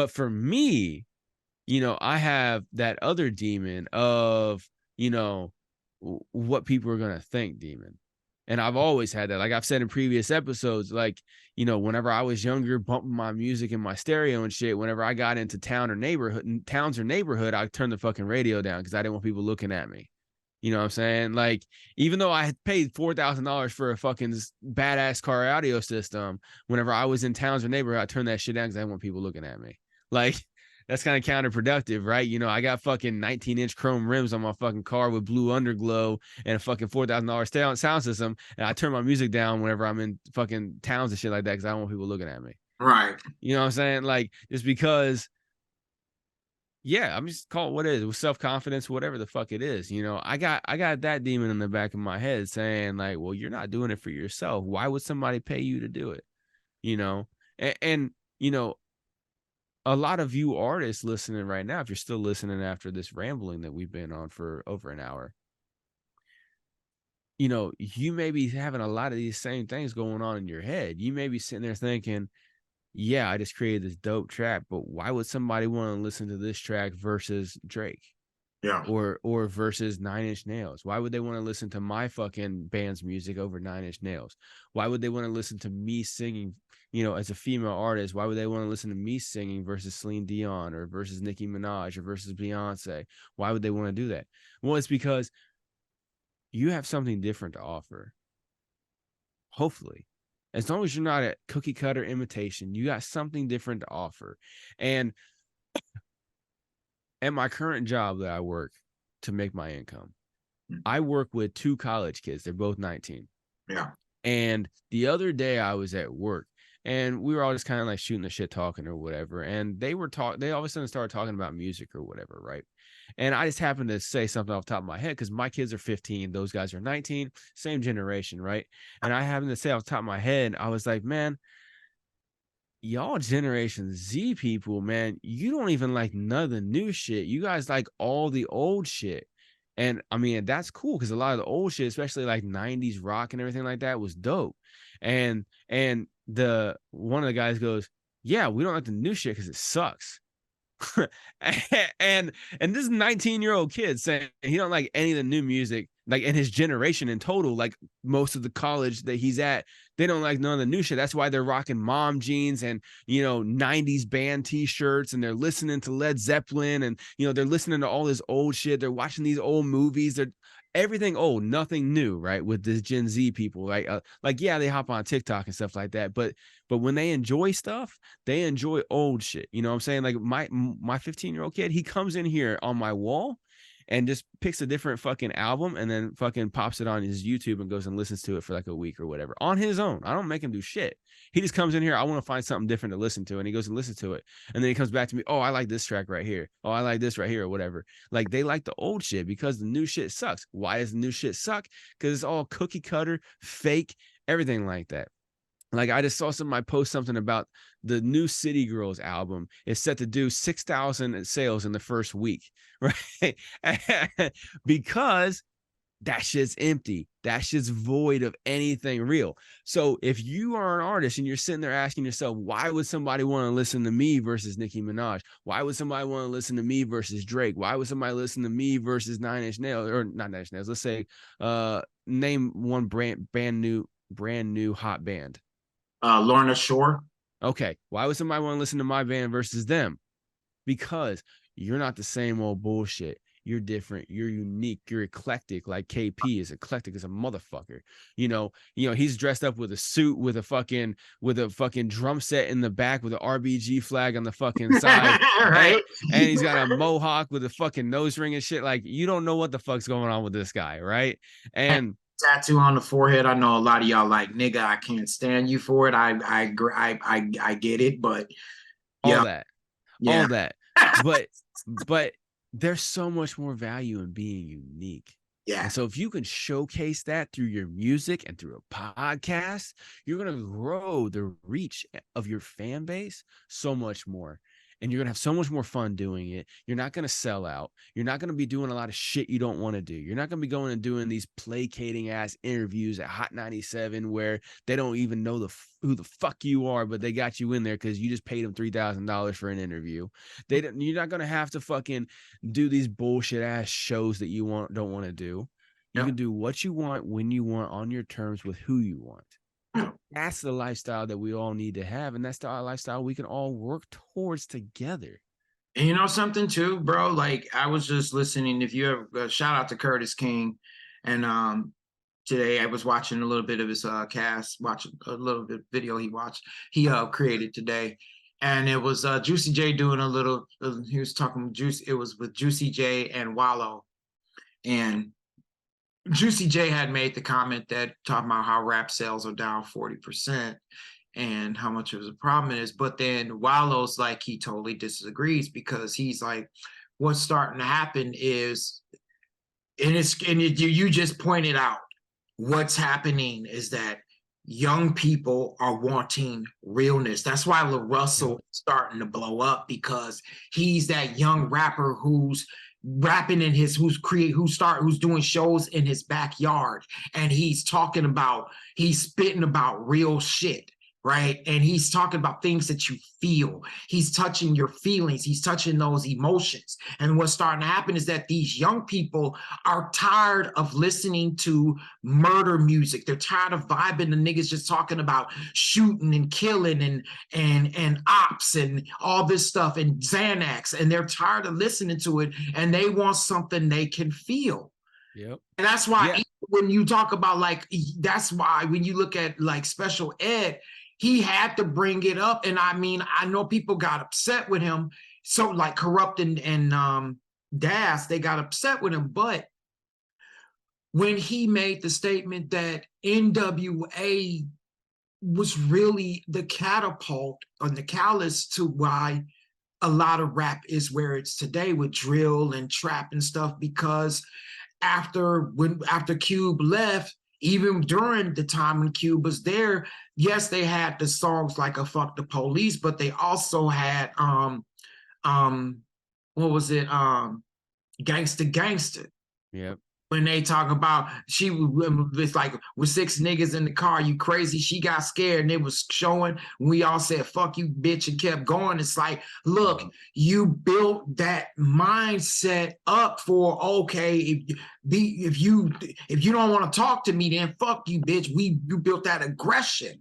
for me, I have that other demon of, what people are going to think demon. And I've always had that. Like I've said in previous episodes, like, whenever I was younger, bumping my music in my stereo and shit, whenever I got into towns or neighborhood, I turned the fucking radio down because I didn't want people looking at me. You know what I'm saying? Like, even though I had paid $4,000 for a fucking badass car audio system, whenever I was in towns or neighborhood, I turned that shit down because I didn't want people looking at me. Like, that's kind of counterproductive, right? I got fucking 19-inch chrome rims on my fucking car with blue underglow and a fucking $4,000 sound system. And I turn my music down whenever I'm in fucking towns and shit like that because I don't want people looking at me. Right. You know what I'm saying? Like, just because, yeah, I'm just call it what it is. With self-confidence, whatever the fuck it is. I got that demon in the back of my head saying like, well, you're not doing it for yourself. Why would somebody pay you to do it? And a lot of you artists listening right now, if you're still listening after this rambling that we've been on for over an hour, you may be having a lot of these same things going on in your head. You may be sitting there thinking, yeah, I just created this dope track, but why would somebody want to listen to this track versus Drake? Yeah. Or versus 9 Inch Nails? Why would they want to listen to my fucking band's music over 9 Inch Nails? Why would they want to listen to me singing, as a female artist? Why would they want to listen to me singing versus Celine Dion or versus Nicki Minaj or versus Beyonce? Why would they want to do that? Well, it's because you have something different to offer. Hopefully. As long as you're not a cookie cutter imitation, you got something different to offer. And at my current job that I work to make my income, I work with 2 college kids. They're both 19. Yeah. And the other day I was at work and we were all just kind of like shooting the shit, talking or whatever. And they all of a sudden started talking about music or whatever. Right. And I just happened to say something off the top of my head because my kids are 15. Those guys are 19, same generation. Right. And I happened to say off the top of my head, I was like, man, y'all Generation Z people, man, you don't even like none of the new shit. You guys like all the old shit. And I mean, that's cool because a lot of the old shit, especially like 90s rock and everything like that, was dope. And the one of the guys goes, yeah, we don't like the new shit because it sucks. and this 19-year-old kid saying he don't like any of the new music, like in his generation in total, like most of the college that he's at, they don't like none of the new shit. That's why they're rocking mom jeans and 90s band t-shirts, and they're listening to Led Zeppelin, and they're listening to all this old shit. They're watching these old movies. They're everything old, nothing new, right? With this Gen Z people, right? Like, yeah, they hop on TikTok and stuff like that, but when they enjoy stuff, they enjoy old shit. You know what I'm saying? Like my 15-year-old kid, he comes in here on my wall and just picks a different fucking album and then fucking pops it on his YouTube and goes and listens to it for like a week or whatever on his own. I don't make him do shit. He just comes in here. I want to find something different to listen to. And he goes and listens to it. And then he comes back to me. Oh, I like this track right here. Oh, I like this right here or whatever. Like they like the old shit because the new shit sucks. Why does the new shit suck? Because it's all cookie cutter, fake, everything like that. Like I just saw somebody post something about the new City Girls album is set to do 6,000 sales in the first week, right? Because that shit's empty. That shit's void of anything real. So if you are an artist and you're sitting there asking yourself, why would somebody want to listen to me versus Nicki Minaj? Why would somebody want to listen to me versus Drake? Why would somebody listen to me versus 9 Inch Nails, or not 9 Inch Nails? Let's say name one brand new hot band. Lorna Shore. Okay, why would somebody want to listen to my band versus them? Because you're not the same old bullshit. You're different. You're unique. You're eclectic. Like KP is eclectic as a motherfucker. He's dressed up with a suit with a fucking drum set in the back with an RBG flag on the fucking side. Right. And he's got a mohawk with a fucking nose ring and shit. Like, you don't know what the fuck's going on with this guy, right? And tattoo on the forehead. I know a lot of y'all like, nigga, I can't stand you for it. I get it, but yeah, all that. But there's so much more value in being unique. Yeah. And so if you can showcase that through your music and through a podcast, you're going to grow the reach of your fan base so much more. And you're going to have so much more fun doing it. You're not going to sell out. You're not going to be doing a lot of shit you don't want to do. You're not going to be going and doing these placating ass interviews at Hot 97 where they don't even know who the fuck you are, but they got you in there because you just paid them $3,000 for an interview. You're not going to have to fucking do these bullshit ass shows that you don't want to do. You can do what you want, when you want, on your terms with who you want. That's the lifestyle that we all need to have, and that's the lifestyle we can all work towards together. And you know something too, bro? Like, I was just listening. If you ever shout out to Curtis King, and today I was watching a little bit of his watching a little bit video he created today, and it was Juicy J doing a little. He was talking Juicy. It was with Juicy J and Wallow, and Juicy J had made the comment that talking about how rap sales are down 40% and how much of a problem it is. But then Wallow's like, he totally disagrees, because he's like, what's starting to happen is, you just pointed out, what's happening is that young people are wanting realness. That's why LaRussell is starting to blow up, because he's that young rapper who's rapping in his who's doing shows in his backyard, and he's spitting about real shit, right? And he's talking about things that you feel. He's touching your feelings. He's touching those emotions. And what's starting to happen is that these young people are tired of listening to murder music. They're tired of vibing the niggas just talking about shooting and killing and ops and all this stuff and Xanax. And they're tired of listening to it, and they want something they can feel. Yep. And that's why when you talk about, like, that's why when you look at like Special Ed, he had to bring it up. And I mean, I know people got upset with him. So like Corrupt and Das, they got upset with him. But when he made the statement that NWA was really the catapult or the catalyst to why a lot of rap is where it's today with drill and trap and stuff, because after Cube left, even during the time when Cube was there, yes, they had the songs like a Fuck the Police, but they also had what was it? Gangsta Gangsta. Yep. When they talk about it's like, with 6 niggas in the car, you crazy. She got scared, and it was showing. We all said, fuck you, bitch, and kept going. It's like, look, you built that mindset up for, okay, if you don't want to talk to me, then fuck you, bitch. You built that aggression.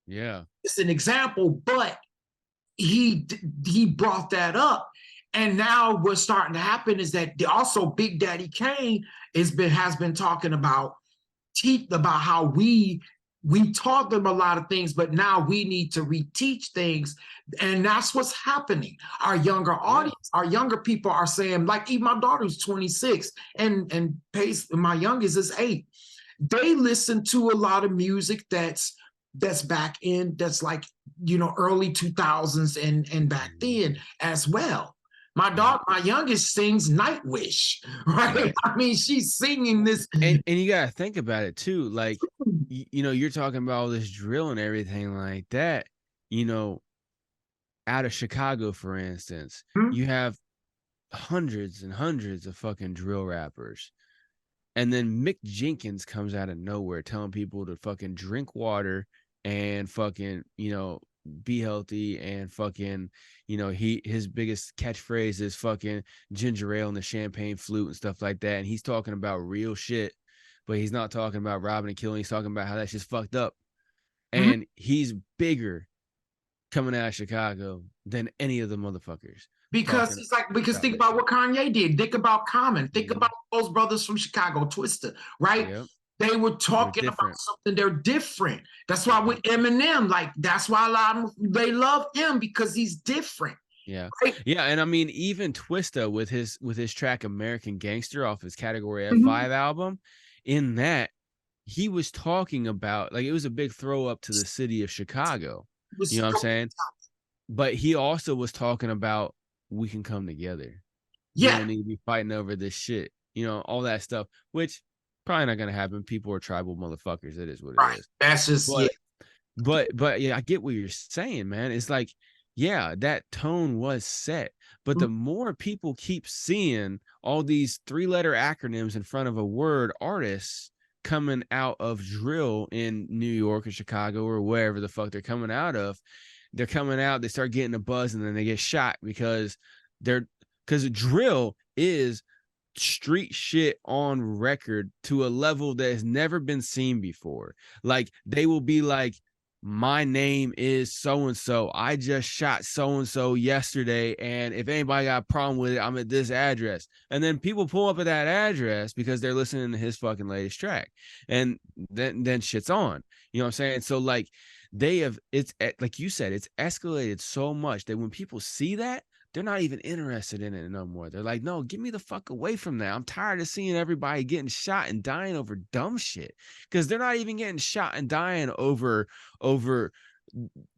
Yeah. It's an example, but he brought that up. And now what's starting to happen is that also Big Daddy Kane has been talking about how we taught them a lot of things, but now we need to reteach things. And that's what's happening. Our younger audience, our younger people are saying, like, even my daughter's 26 and Pace, my youngest, is 8. They listen to a lot of music that's back in, that's like, early 2000s and back then as well. My youngest sings Nightwish, right? I mean, she's singing this. And you gotta think about it too. Like, you're talking about all this drill and everything like that. Out of Chicago, for instance, you have hundreds and hundreds of fucking drill rappers. And then Mick Jenkins comes out of nowhere telling people to fucking drink water and fucking, be healthy, and fucking, his biggest catchphrase is fucking ginger ale and the champagne flute and stuff like that. And he's talking about real shit. but he's not talking about robbing and killing. He's talking about how that shit's fucked up. Mhm. And he's bigger coming out of Chicago than any of the motherfuckers. Because talking it's like, because about think that about shit. what Kanye did. Think about Common. Think Mhm. about those brothers from Chicago, Twista, right? Yep. They were They're talking about different. something. They're different. That's why with Eminem, like that's why a lot of them, they love him because he's different. Yeah. Right? Yeah. And I mean, even Twista with his track American Gangster off his Category F5 Mhm. album, in that he was talking about, like, it was a big throw up to the city of Chicago. Was You know what I'm so- saying? But he also was talking about, we can come together. We yeah, don't need to be fighting over this shit. You know, all that stuff, which probably not gonna happen. People are tribal motherfuckers. It is what it right. is. That's just yeah. But yeah, I get what you're saying, man. It's like, yeah, that tone was set. But the more people keep seeing all these 3-letter acronyms in front of a word, artists coming out of drill in New York or Chicago or wherever the fuck they're coming out of, they're coming out, they start getting a buzz, and then they get shot because drill is street shit on record to a level that has never been seen before. Like, they will be like, my name is so and so. I just shot so and so yesterday, and if anybody got a problem with it, I'm at this address. And then people pull up at that address because they're listening to his fucking latest track, and then shit's on. You know what I'm saying? So like, it's like you said, it's escalated so much that when people see that, they're not even interested in it no more. They're like, no, get me the fuck away from that. I'm tired of seeing everybody getting shot and dying over dumb shit, because they're not even getting shot and dying over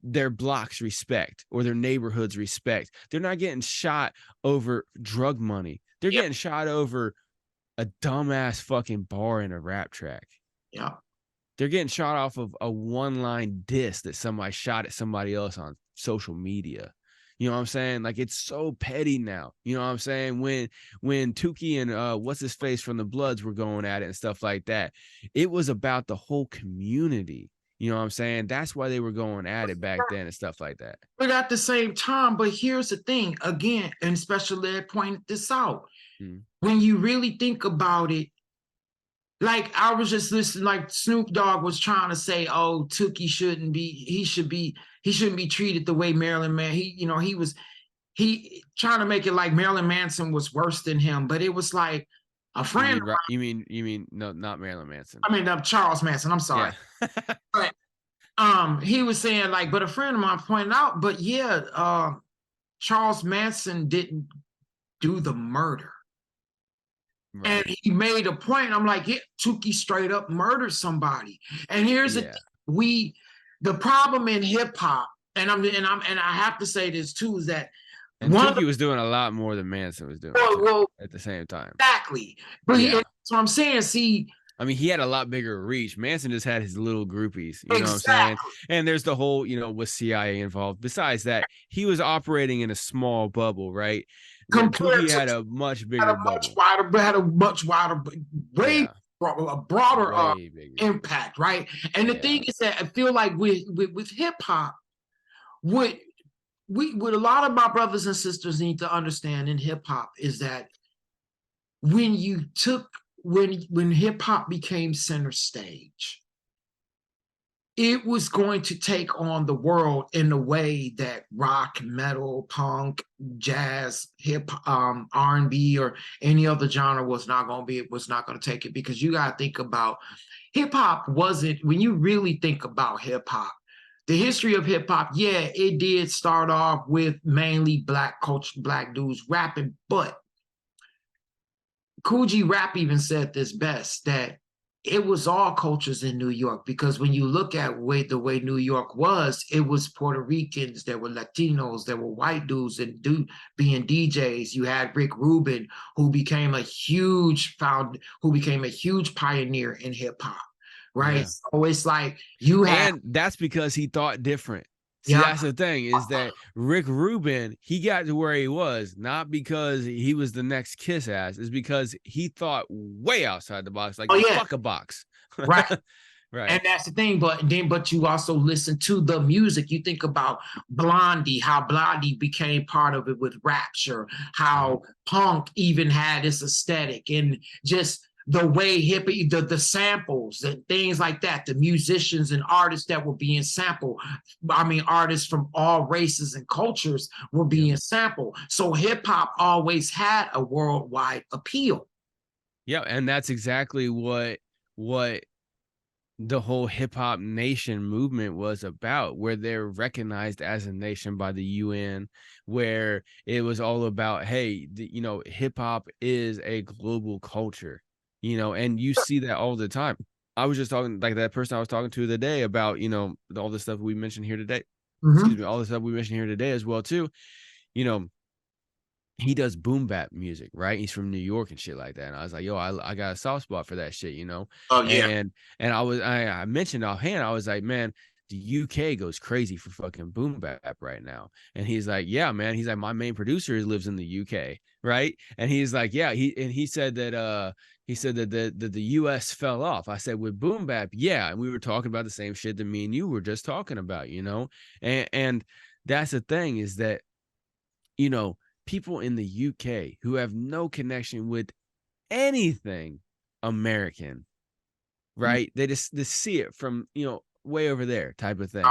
their block's respect or their neighborhood's respect. They're not getting shot over drug money. They're Yep. getting shot over a dumbass fucking bar in a rap track. Yeah. They're getting shot off of a one-line diss that somebody shot at somebody else on social media. You know what I'm saying? Like, it's so petty now. You know what I'm saying? When Tukey and what's his face from the Bloods were going at it and stuff like that, it was about the whole community. You know what I'm saying? That's why they were going at it back then and stuff like that. But at the same time, but here's the thing again, and Special Ed pointed this out. When you really think about it, like I was just listening, like Snoop Dogg was trying to say, oh, Tookie shouldn't be, he shouldn't be treated the way Marilyn Man. He trying to make it like Marilyn Manson was worse than him, but it was like a friend. You mean no, not Marilyn Manson. I mean Charles Manson. I'm sorry. Yeah. But he was saying like, but a friend of mine pointed out, but yeah, Charles Manson didn't do the murder. Right. And he made a point. I'm like, yeah, Tookie straight up murdered somebody. And here's the problem in hip hop, and I have to say this too, is that Tookie was doing a lot more than Manson was doing at the same time. Exactly. But that's what I'm saying. See, I mean, he had a lot bigger reach. Manson just had his little groupies, you know what I'm saying? And there's the whole, with CIA involved. Besides that, he was operating in a small bubble, right? Tookie had a much bigger bubble. Had a much wider, a broader impact, right? And the thing is that I feel like with hip hop, what a lot of my brothers and sisters need to understand in hip hop is that when hip hop became center stage, it was going to take on the world in the way that rock, metal, punk, jazz, hip, R&B, or any other genre was not going to take it. Because you got to think about hip hop when you really think about hip hop, the history of hip hop, yeah, it did start off with mainly black culture, black dudes rapping, but Kool G Rap even said this best, that it was all cultures in New York, because when you look at the way New York was, it was Puerto Ricans, there were Latinos, there were white dudes and being DJs. You had Rick Rubin, who became a huge pioneer in hip hop, right? Yeah. So it's like and that's because he thought different. See, that's the thing, is that Rick Rubin, he got to where he was, not because he was the next Kiss ass, it's because he thought way outside the box, like, fuck a box. Right. Right. And that's the thing, but you also listen to the music. You think about Blondie, how Blondie became part of it with Rapture, how punk even had its aesthetic, and just the way the samples and things like that, the musicians and artists that were being sampled. I mean, artists from all races and cultures were being sampled. So hip hop always had a worldwide appeal. Yeah, and that's exactly what the whole hip hop nation movement was about, where they're recognized as a nation by the UN, where it was all about, hey, you know, hip hop is a global culture, you know, and you see that all the time. I was just talking, like that person I was talking to the day about, you know, all the stuff we mentioned here today. Excuse me, all the stuff we mentioned here today as well too. You know, he does boom bap music, right? He's from New York and shit like that. And I was like, yo, I got a soft spot for that shit, you know? Oh yeah. And I mentioned offhand, I was like, man, the UK goes crazy for fucking boom bap right now. And he's like, yeah, man. He's like, my main producer lives in the UK, right? And he's like, yeah, he said that the US fell off. I said, with boom bap, yeah. And we were talking about the same shit that me and you were just talking about, you know? And that's the thing, is that, you know, people in the UK who have no connection with anything American, right? They just see it from, you know, way over there type of thing.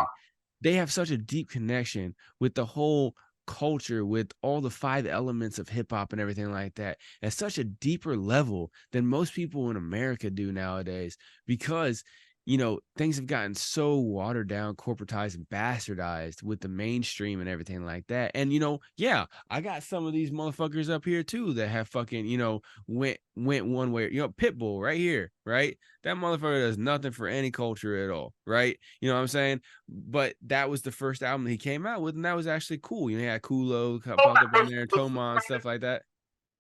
They have such a deep connection with the whole culture, with all the 5 elements of hip hop and everything like that, at such a deeper level than most people in America do nowadays, because, you know, things have gotten so watered down, corporatized, and bastardized with the mainstream and everything like that. And, you know, yeah, I got some of these motherfuckers up here too that have fucking, you know, went one way, you know, Pitbull right here, right? That motherfucker does nothing for any culture at all, right? You know what I'm saying? But that was the first album that he came out with, and that was actually cool. You know, he had Kulo popped up on there, Toma and stuff like that.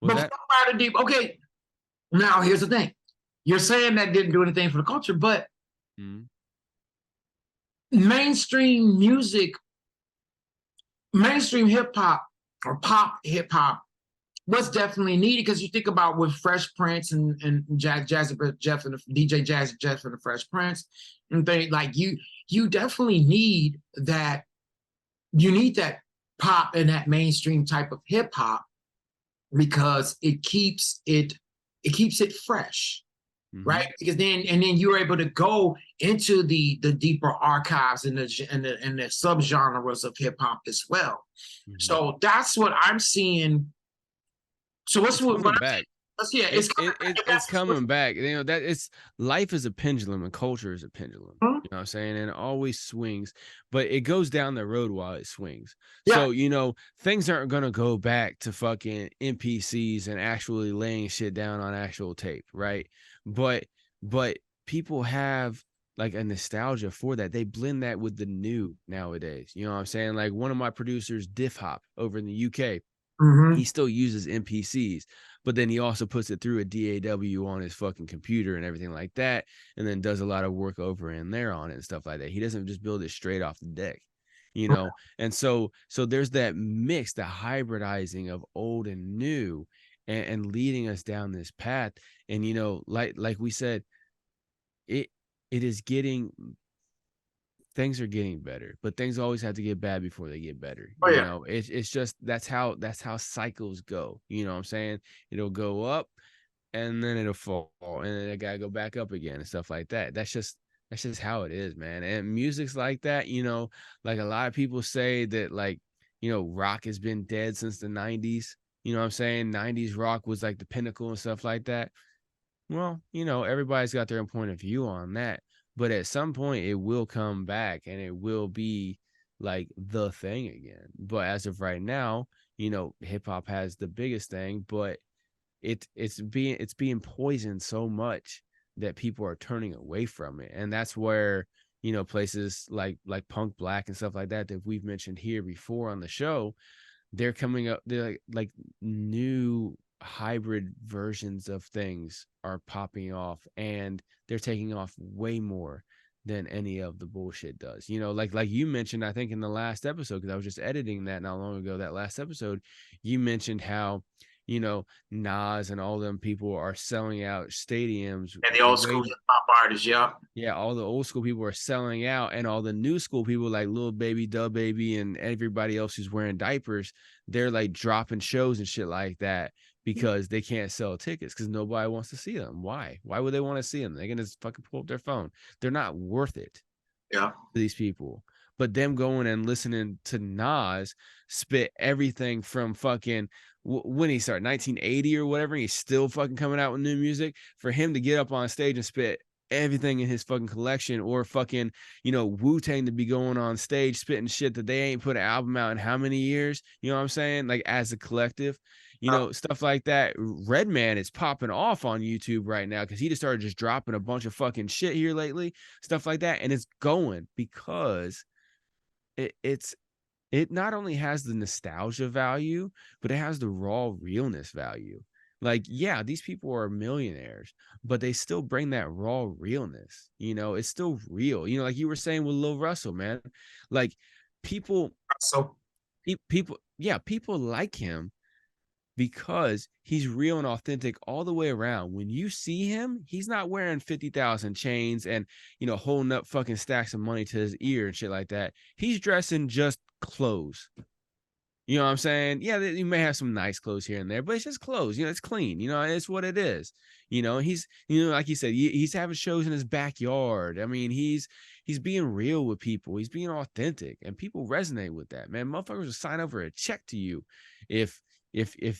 Was that? Deep. Okay, now here's the thing. You're saying that didn't do anything for the culture, but mainstream music, mainstream hip hop or pop hip hop was definitely needed, because you think about with Fresh Prince and Jazzy Jeff and DJ Jazzy Jeff and the Fresh Prince, and they like you definitely need that. You need that pop and that mainstream type of hip hop, because it keeps it fresh. Right, because then you're able to go into the deeper archives and the subgenres of hip hop as well. So that's what I'm seeing. So what's what back? Yeah, it's coming back. You know, that it's, life is a pendulum and culture is a pendulum. You know what I'm saying? And it always swings, but it goes down the road while it swings. So, you know, things aren't gonna go back to fucking NPCs and actually laying shit down on actual tape, right? But people have like a nostalgia for that. They blend that with the new nowadays. You know what I'm saying? Like one of my producers, Diff Hop, over in the UK, he still uses NPCs, but then he also puts it through a DAW on his fucking computer and everything like that, and then does a lot of work over in there on it and stuff like that. He doesn't just build it straight off the deck, you know? And so there's that mix, the hybridizing of old and new, and leading us down this path. And, you know, like we said, it is getting, things are getting better, but things always have to get bad before they get better. You know, it's just, that's how cycles go. You know what I'm saying? It'll go up and then it'll fall, and then it gotta go back up again and stuff like that. That's just how it is, man. And music's like that, you know. Like a lot of people say that, like, you know, rock has been dead since the 90s. You know what I'm saying? 90s rock was like the pinnacle and stuff like that. Well, you know, everybody's got their own point of view on that, but at some point it will come back and it will be like the thing again. But as of right now, you know, hip hop has the biggest thing, but it's being poisoned so much that people are turning away from it. And that's where, you know, places like Punk Black and stuff like that we've mentioned here before on the show, they're coming up, they're like new hybrid versions of things are popping off, and they're taking off way more than any of the bullshit does. You know, like you mentioned, I think in the last episode, because I was just editing that not long ago, that last episode, you mentioned how, you know, Nas and all them people are selling out stadiums. And the old school hip hop artists, yeah, all the old school people are selling out, and all the new school people like Lil Baby, Dub Baby, and everybody else who's wearing diapers, they're like dropping shows and shit like that, because they can't sell tickets because nobody wants to see them. Why would they want to see them? They're gonna just fucking pull up their phone. They're not worth it. Yeah. To these people. But them going and listening to Nas spit everything from fucking when he started 1980 or whatever, he's still fucking coming out with new music. For him to get up on stage and spit everything in his fucking collection, or fucking, you know, Wu-Tang to be going on stage spitting shit that they ain't put an album out in how many years, you know what I'm saying, like as a collective, you know, stuff like that. Redman is popping off on YouTube right now because he just started just dropping a bunch of fucking shit here lately, stuff like that, and it's going because it not only has the nostalgia value, but it has the raw realness value. Like, yeah, these people are millionaires, but they still bring that raw realness. You know, it's still real. You know, like you were saying with Lil Russell, man. Like people, So people like him because he's real and authentic all the way around. When you see him, he's not wearing 50,000 chains and, you know, holding up fucking stacks of money to his ear and shit like that. He's dressing just clothes. You know what I'm saying? Yeah, you may have some nice clothes here and there, but it's just clothes. You know, it's clean. You know, it's what it is. You know, he's, you know, like you said, he's having shows in his backyard. I mean, he's being real with people. He's being authentic, and people resonate with that, man. Motherfuckers will sign over a check to you if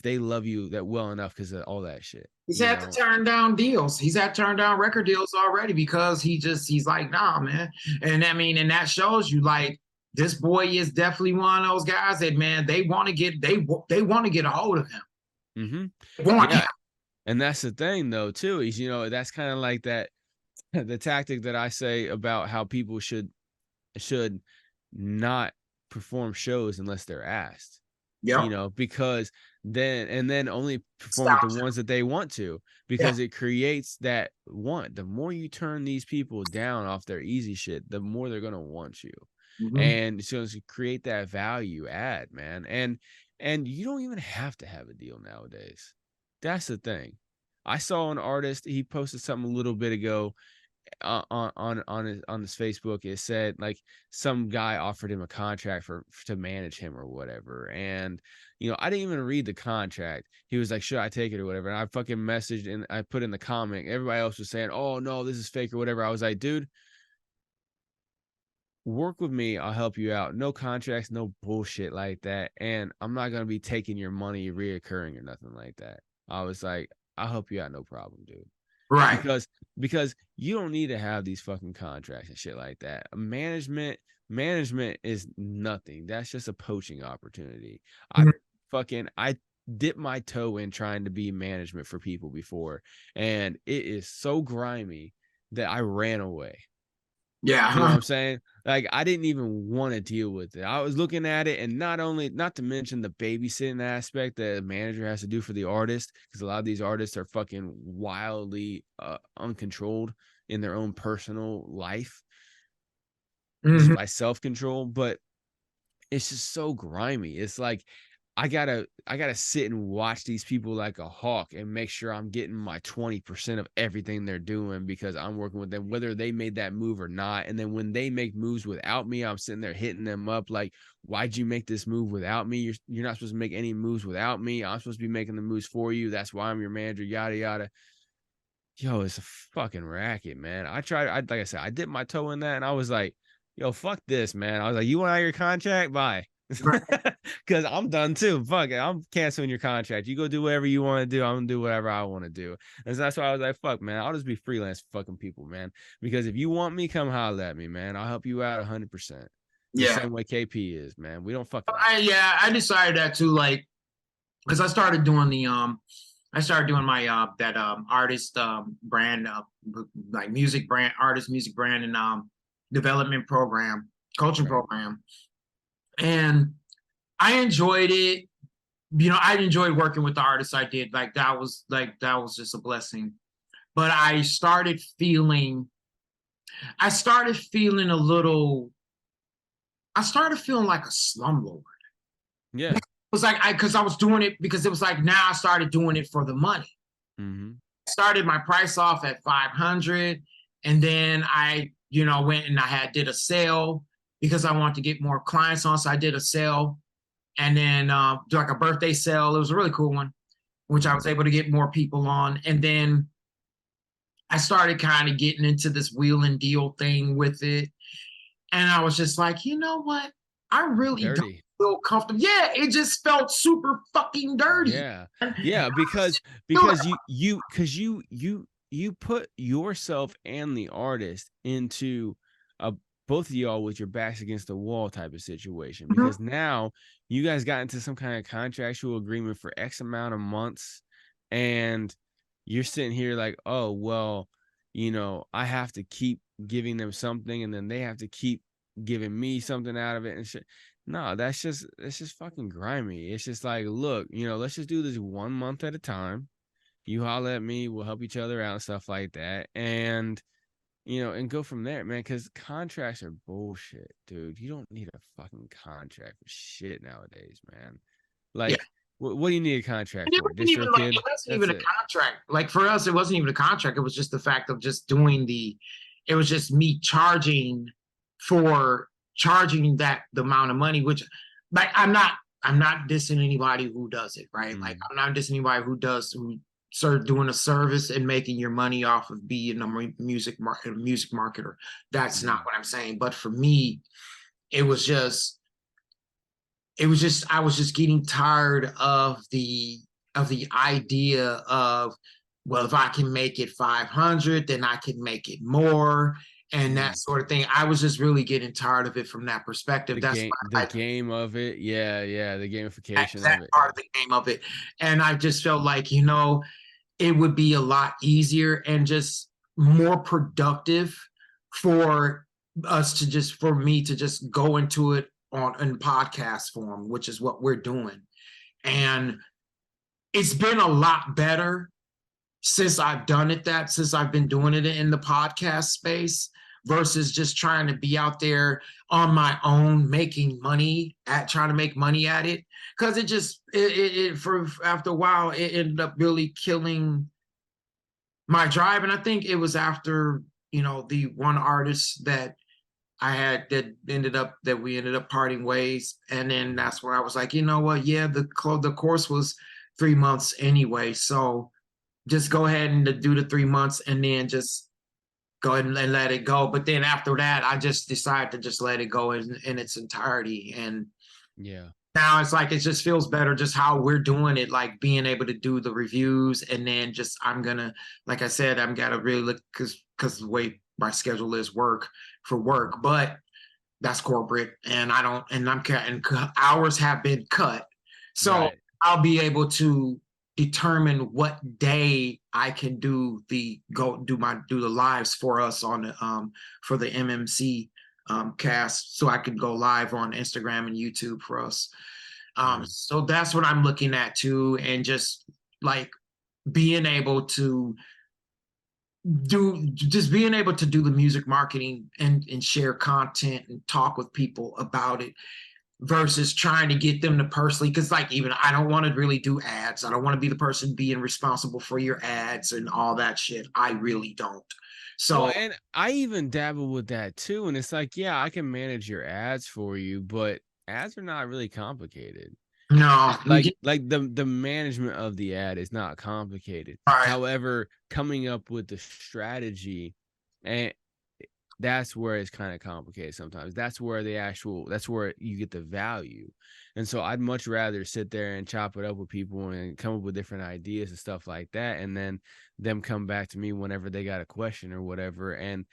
they love you that well enough because of all that shit. He's had to turn down deals. He's had to turn down record deals already because he's like, nah, man. And I mean, and that shows you like, this boy is definitely one of those guys that, man, they want to get a hold of him. Mm-hmm. Yeah. And that's the thing though, too, is, you know, that's kind of like that, the tactic that I say about how people should not perform shows unless they're asked. Yeah. You know, because then only perform with the ones that they want to, because it creates that want. The more you turn these people down off their easy shit, the more they're going to want you. Mm-hmm. And so to create that value add, man. And you don't even have to have a deal nowadays. That's the thing. I saw an artist, he posted something a little bit ago on his Facebook. It said like some guy offered him a contract to manage him or whatever, and you know, I didn't even read the contract. He was like, should I take it or whatever, and I fucking messaged and I put in the comment. Everybody else was saying, oh no, this is fake or whatever. I was like, dude, work with me, I'll help you out. No contracts, no bullshit like that, and I'm not gonna be taking your money reoccurring or nothing like that. I was like, I'll help you out, no problem, dude. Right. Because you don't need to have these fucking contracts and shit like that. Management is nothing. That's just a poaching opportunity. I dipped my toe in trying to be management for people before, and it is so grimy that I ran away. Yeah. You know what I'm saying? Like, I didn't even want to deal with it. I was looking at it, and not to mention the babysitting aspect that a manager has to do for the artist, because a lot of these artists are fucking wildly uncontrolled in their own personal life, just by self-control. But it's just so grimy. It's like I gotta sit and watch these people like a hawk and make sure I'm getting my 20% of everything they're doing, because I'm working with them, whether they made that move or not. And then when they make moves without me, I'm sitting there hitting them up like, why'd you make this move without me? You're not supposed to make any moves without me. I'm supposed to be making the moves for you. That's why I'm your manager, yada, yada. Yo, it's a fucking racket, man. Like I said, I dipped my toe in that, and I was like, yo, fuck this, man. I was like, you want out of your contract? Bye. Because I'm done too. Fuck it. I'm canceling your contract. You go do whatever you want to do. I'm gonna do whatever I want to do. And so that's why I was like, fuck, man. I'll just be freelance fucking people, man. Because if you want me, come holler at me, man. I'll help you out 100%. The same way KP is, man. We don't fuck. I decided that too, like, because I started doing my that artist brand, like music brand, music brand, and development program, coaching program. And I enjoyed it. You know, I enjoyed working with the artists I did. That was just a blessing. But I started feeling like a slumlord. Yeah. It was like because I was doing it because it was like, now I started doing it for the money. Mm-hmm. Started my price off at 500, and then I, you know, went and did a sale because I wanted to get more clients on. So I did a sale, and then like a birthday sale. It was a really cool one. which I was able to get more people on. And then I started kind of getting into this wheel and deal thing with it. And I was just like, you know what? I really don't Dirty. feel comfortable. Yeah, it just felt super fucking dirty. Yeah. Yeah, because you put yourself and the artist into a both of y'all with your backs against the wall type of situation, because now you guys got into some kind of contractual agreement for X amount of months, and you're sitting here like, oh well, I have to keep giving them something, and then they have to keep giving me something out of it and shit. No, it's just fucking grimy. It's just like, look, let's just do this 1 month at a time. You holler at me, we'll help each other out and stuff like that. And and go from there, man, because contracts are bullshit, dude. You don't need a fucking contract for shit nowadays, man. Yeah. Like, what do you need a contract And for? DistroKid? it wasn't That's even a it. contract. Like for us, it wasn't even a contract. It was just the fact of just doing it was just me charging that the amount of money, which like I'm not dissing anybody who does it, right? Like I'm not dissing anybody who start doing a service and making your money off of being a music marketer. That's not what I'm saying. But for me, it was just I was just getting tired of the idea of, well, if I can make it 500, then I can make it more and that sort of thing. I was just really getting tired of it from that perspective. That's The game of it. Yeah, the gamification that of it. part of the game of it. And I just felt like, it would be a lot easier and just more productive for for me to just go into it in podcast form, which is what we're doing. And it's been a lot better since I've been doing it in the podcast space versus just trying to be out there on my own trying to make money at it. Because for after a while it ended up really killing my drive. And I think it was after the one artist that I had that we ended up parting ways. And then that's where I was like, you know what? Yeah, the course was 3 months anyway. So just go ahead and do the 3 months and then just go ahead and let it go. But then after that, I just decided to just let it go in its entirety. And Yeah. now it's like, it just feels better just how we're doing it, like being able to do the reviews. And then just, like I said, I'm got to really look because the way my schedule is work, but that's corporate and hours have been cut. So Right. I'll be able to determine what day I can do the lives for us on the for the MMC cast, so I could go live on Instagram and YouTube for us. So that's what I'm looking at too, and just like being able to being able to do the music marketing and share content and talk with people about it versus trying to get them to personally, because like even I don't want to really do ads. I don't want to be the person being responsible for your ads and all that shit. I really don't. So Well, and I even dabble with that too. And it's like, yeah, I can manage your ads for you, but ads are not really complicated. no, Like the management of the ad is not complicated. right. However, coming up with the strategy, and that's where it's kind of complicated sometimes. That's where you get the value. And so I'd much rather sit there and chop it up with people and come up with different ideas and stuff like that, and then them come back to me whenever they got a question or whatever. And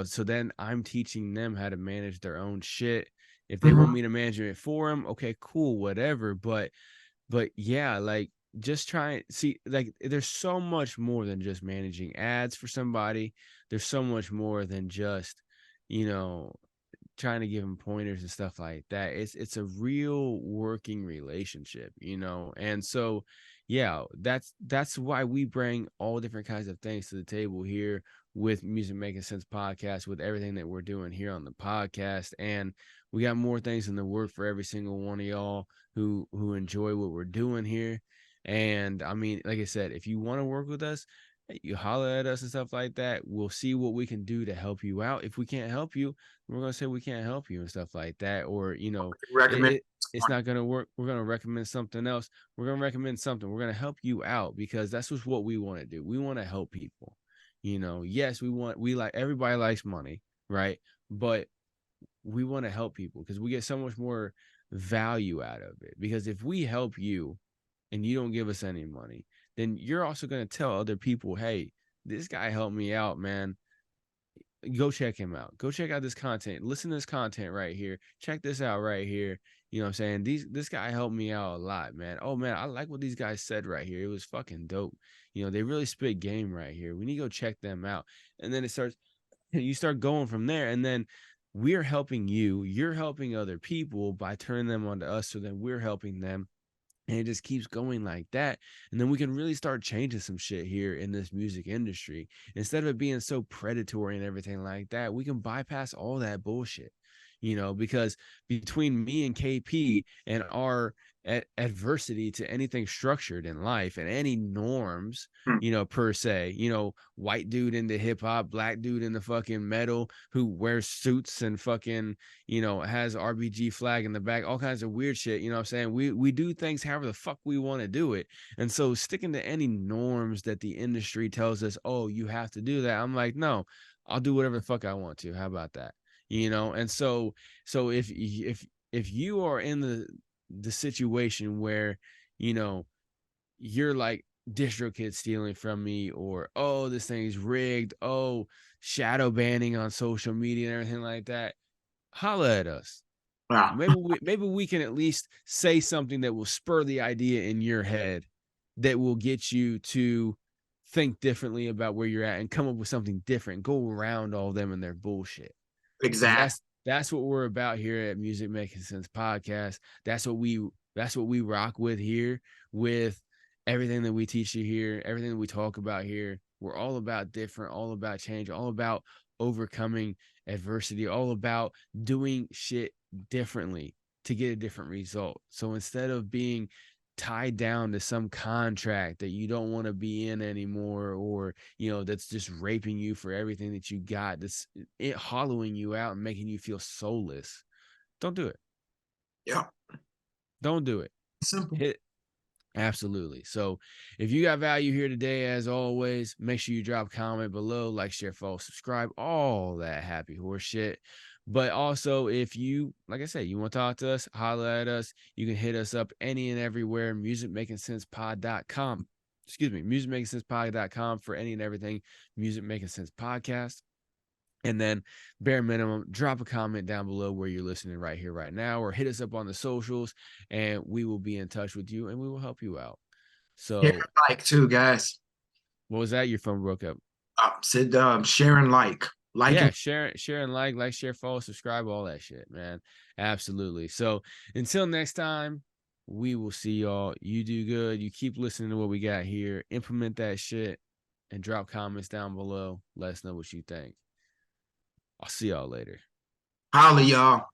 so then I'm teaching them how to manage their own shit. If they want me to manage it for them, okay, cool, whatever. But yeah, like just try and see, like there's so much more than just managing ads for somebody. There's so much more than just, you know, trying to give them pointers and stuff like that. It's a real working relationship, and so yeah, that's why we bring all different kinds of things to the table here with Music Making Sense podcast, with everything that we're doing here on the podcast. And we got more things in the work for every single one of y'all who enjoy what we're doing here. And I mean, like I said, if you want to work with us, you holler at us and stuff like that. We'll see what we can do to help you out. If we can't help you, we're gonna say we can't help you and stuff like that. Or Recommend. it's not gonna work. We're gonna recommend something else. We're gonna recommend something. We're gonna help you out because that's just what we want to do. We want to help people. Yes, we like everybody likes money, right? But we want to help people because we get so much more value out of it. Because if we help you and you don't give us any money, then you're also going to tell other people, hey, this guy helped me out, man. Go check him out. Go check out this content. Listen to this content right here. Check this out right here. You know what I'm saying? This guy helped me out a lot, man. Oh man, I like what these guys said right here. It was fucking dope. They really spit game right here. We need to go check them out. And then you start going from there. And then we're helping you. You're helping other people by turning them onto us. So then we're helping them. And it just keeps going like that. And then we can really start changing some shit here in this music industry. Instead of it being so predatory and everything like that, we can bypass all that bullshit, because between me and KP and our adversity to anything structured in life and any norms, per se, white dude into hip hop, black dude in the fucking metal who wears suits and fucking, has RBG flag in the back, all kinds of weird shit. You know what I'm saying? We do things however the fuck we want to do it. And so sticking to any norms that the industry tells us, oh, you have to do that. I'm like, no, I'll do whatever the fuck I want to. How about that? And so if you are in the situation where you're like DistroKid stealing from me, or oh, this thing's rigged, oh, shadow banning on social media and everything like that, holla at us. Wow. Maybe we can at least say something that will spur the idea in your head that will get you to think differently about where you're at and come up with something different, go around all them and their bullshit. Exactly. That's what we're about here at Music Making Sense Podcast. That's what we rock with here, with everything that we teach you here, everything that we talk about here. We're all about different, all about change, all about overcoming adversity, all about doing shit differently to get a different result. So instead of being tied down to some contract that you don't want to be in anymore, or that's just raping you for everything that you got, that's it hollowing you out and making you feel soulless, don't do it. Yeah, don't do it. Simple. Absolutely. So if you got value here today, as always, make sure you drop a comment below, like, share, follow, subscribe, all that happy horse shit. But also, if you, like I said, you want to talk to us, holler at us, you can hit us up any and everywhere, musicmakingsensepod.com. Excuse me, musicmakingsensepod.com for any and everything Music Making Sense Podcast. And then, bare minimum, drop a comment down below where you're listening right here, right now, or hit us up on the socials, and we will be in touch with you and we will help you out. So, yeah, like too, guys. What was that? Your phone broke up. Said share and like. Yeah, share and like, share, follow, subscribe, all that shit, man. Absolutely. So until next time, we will see y'all. You do good. You keep listening to what we got here. Implement that shit and drop comments down below. Let us know what you think. I'll see y'all later. Holla, y'all.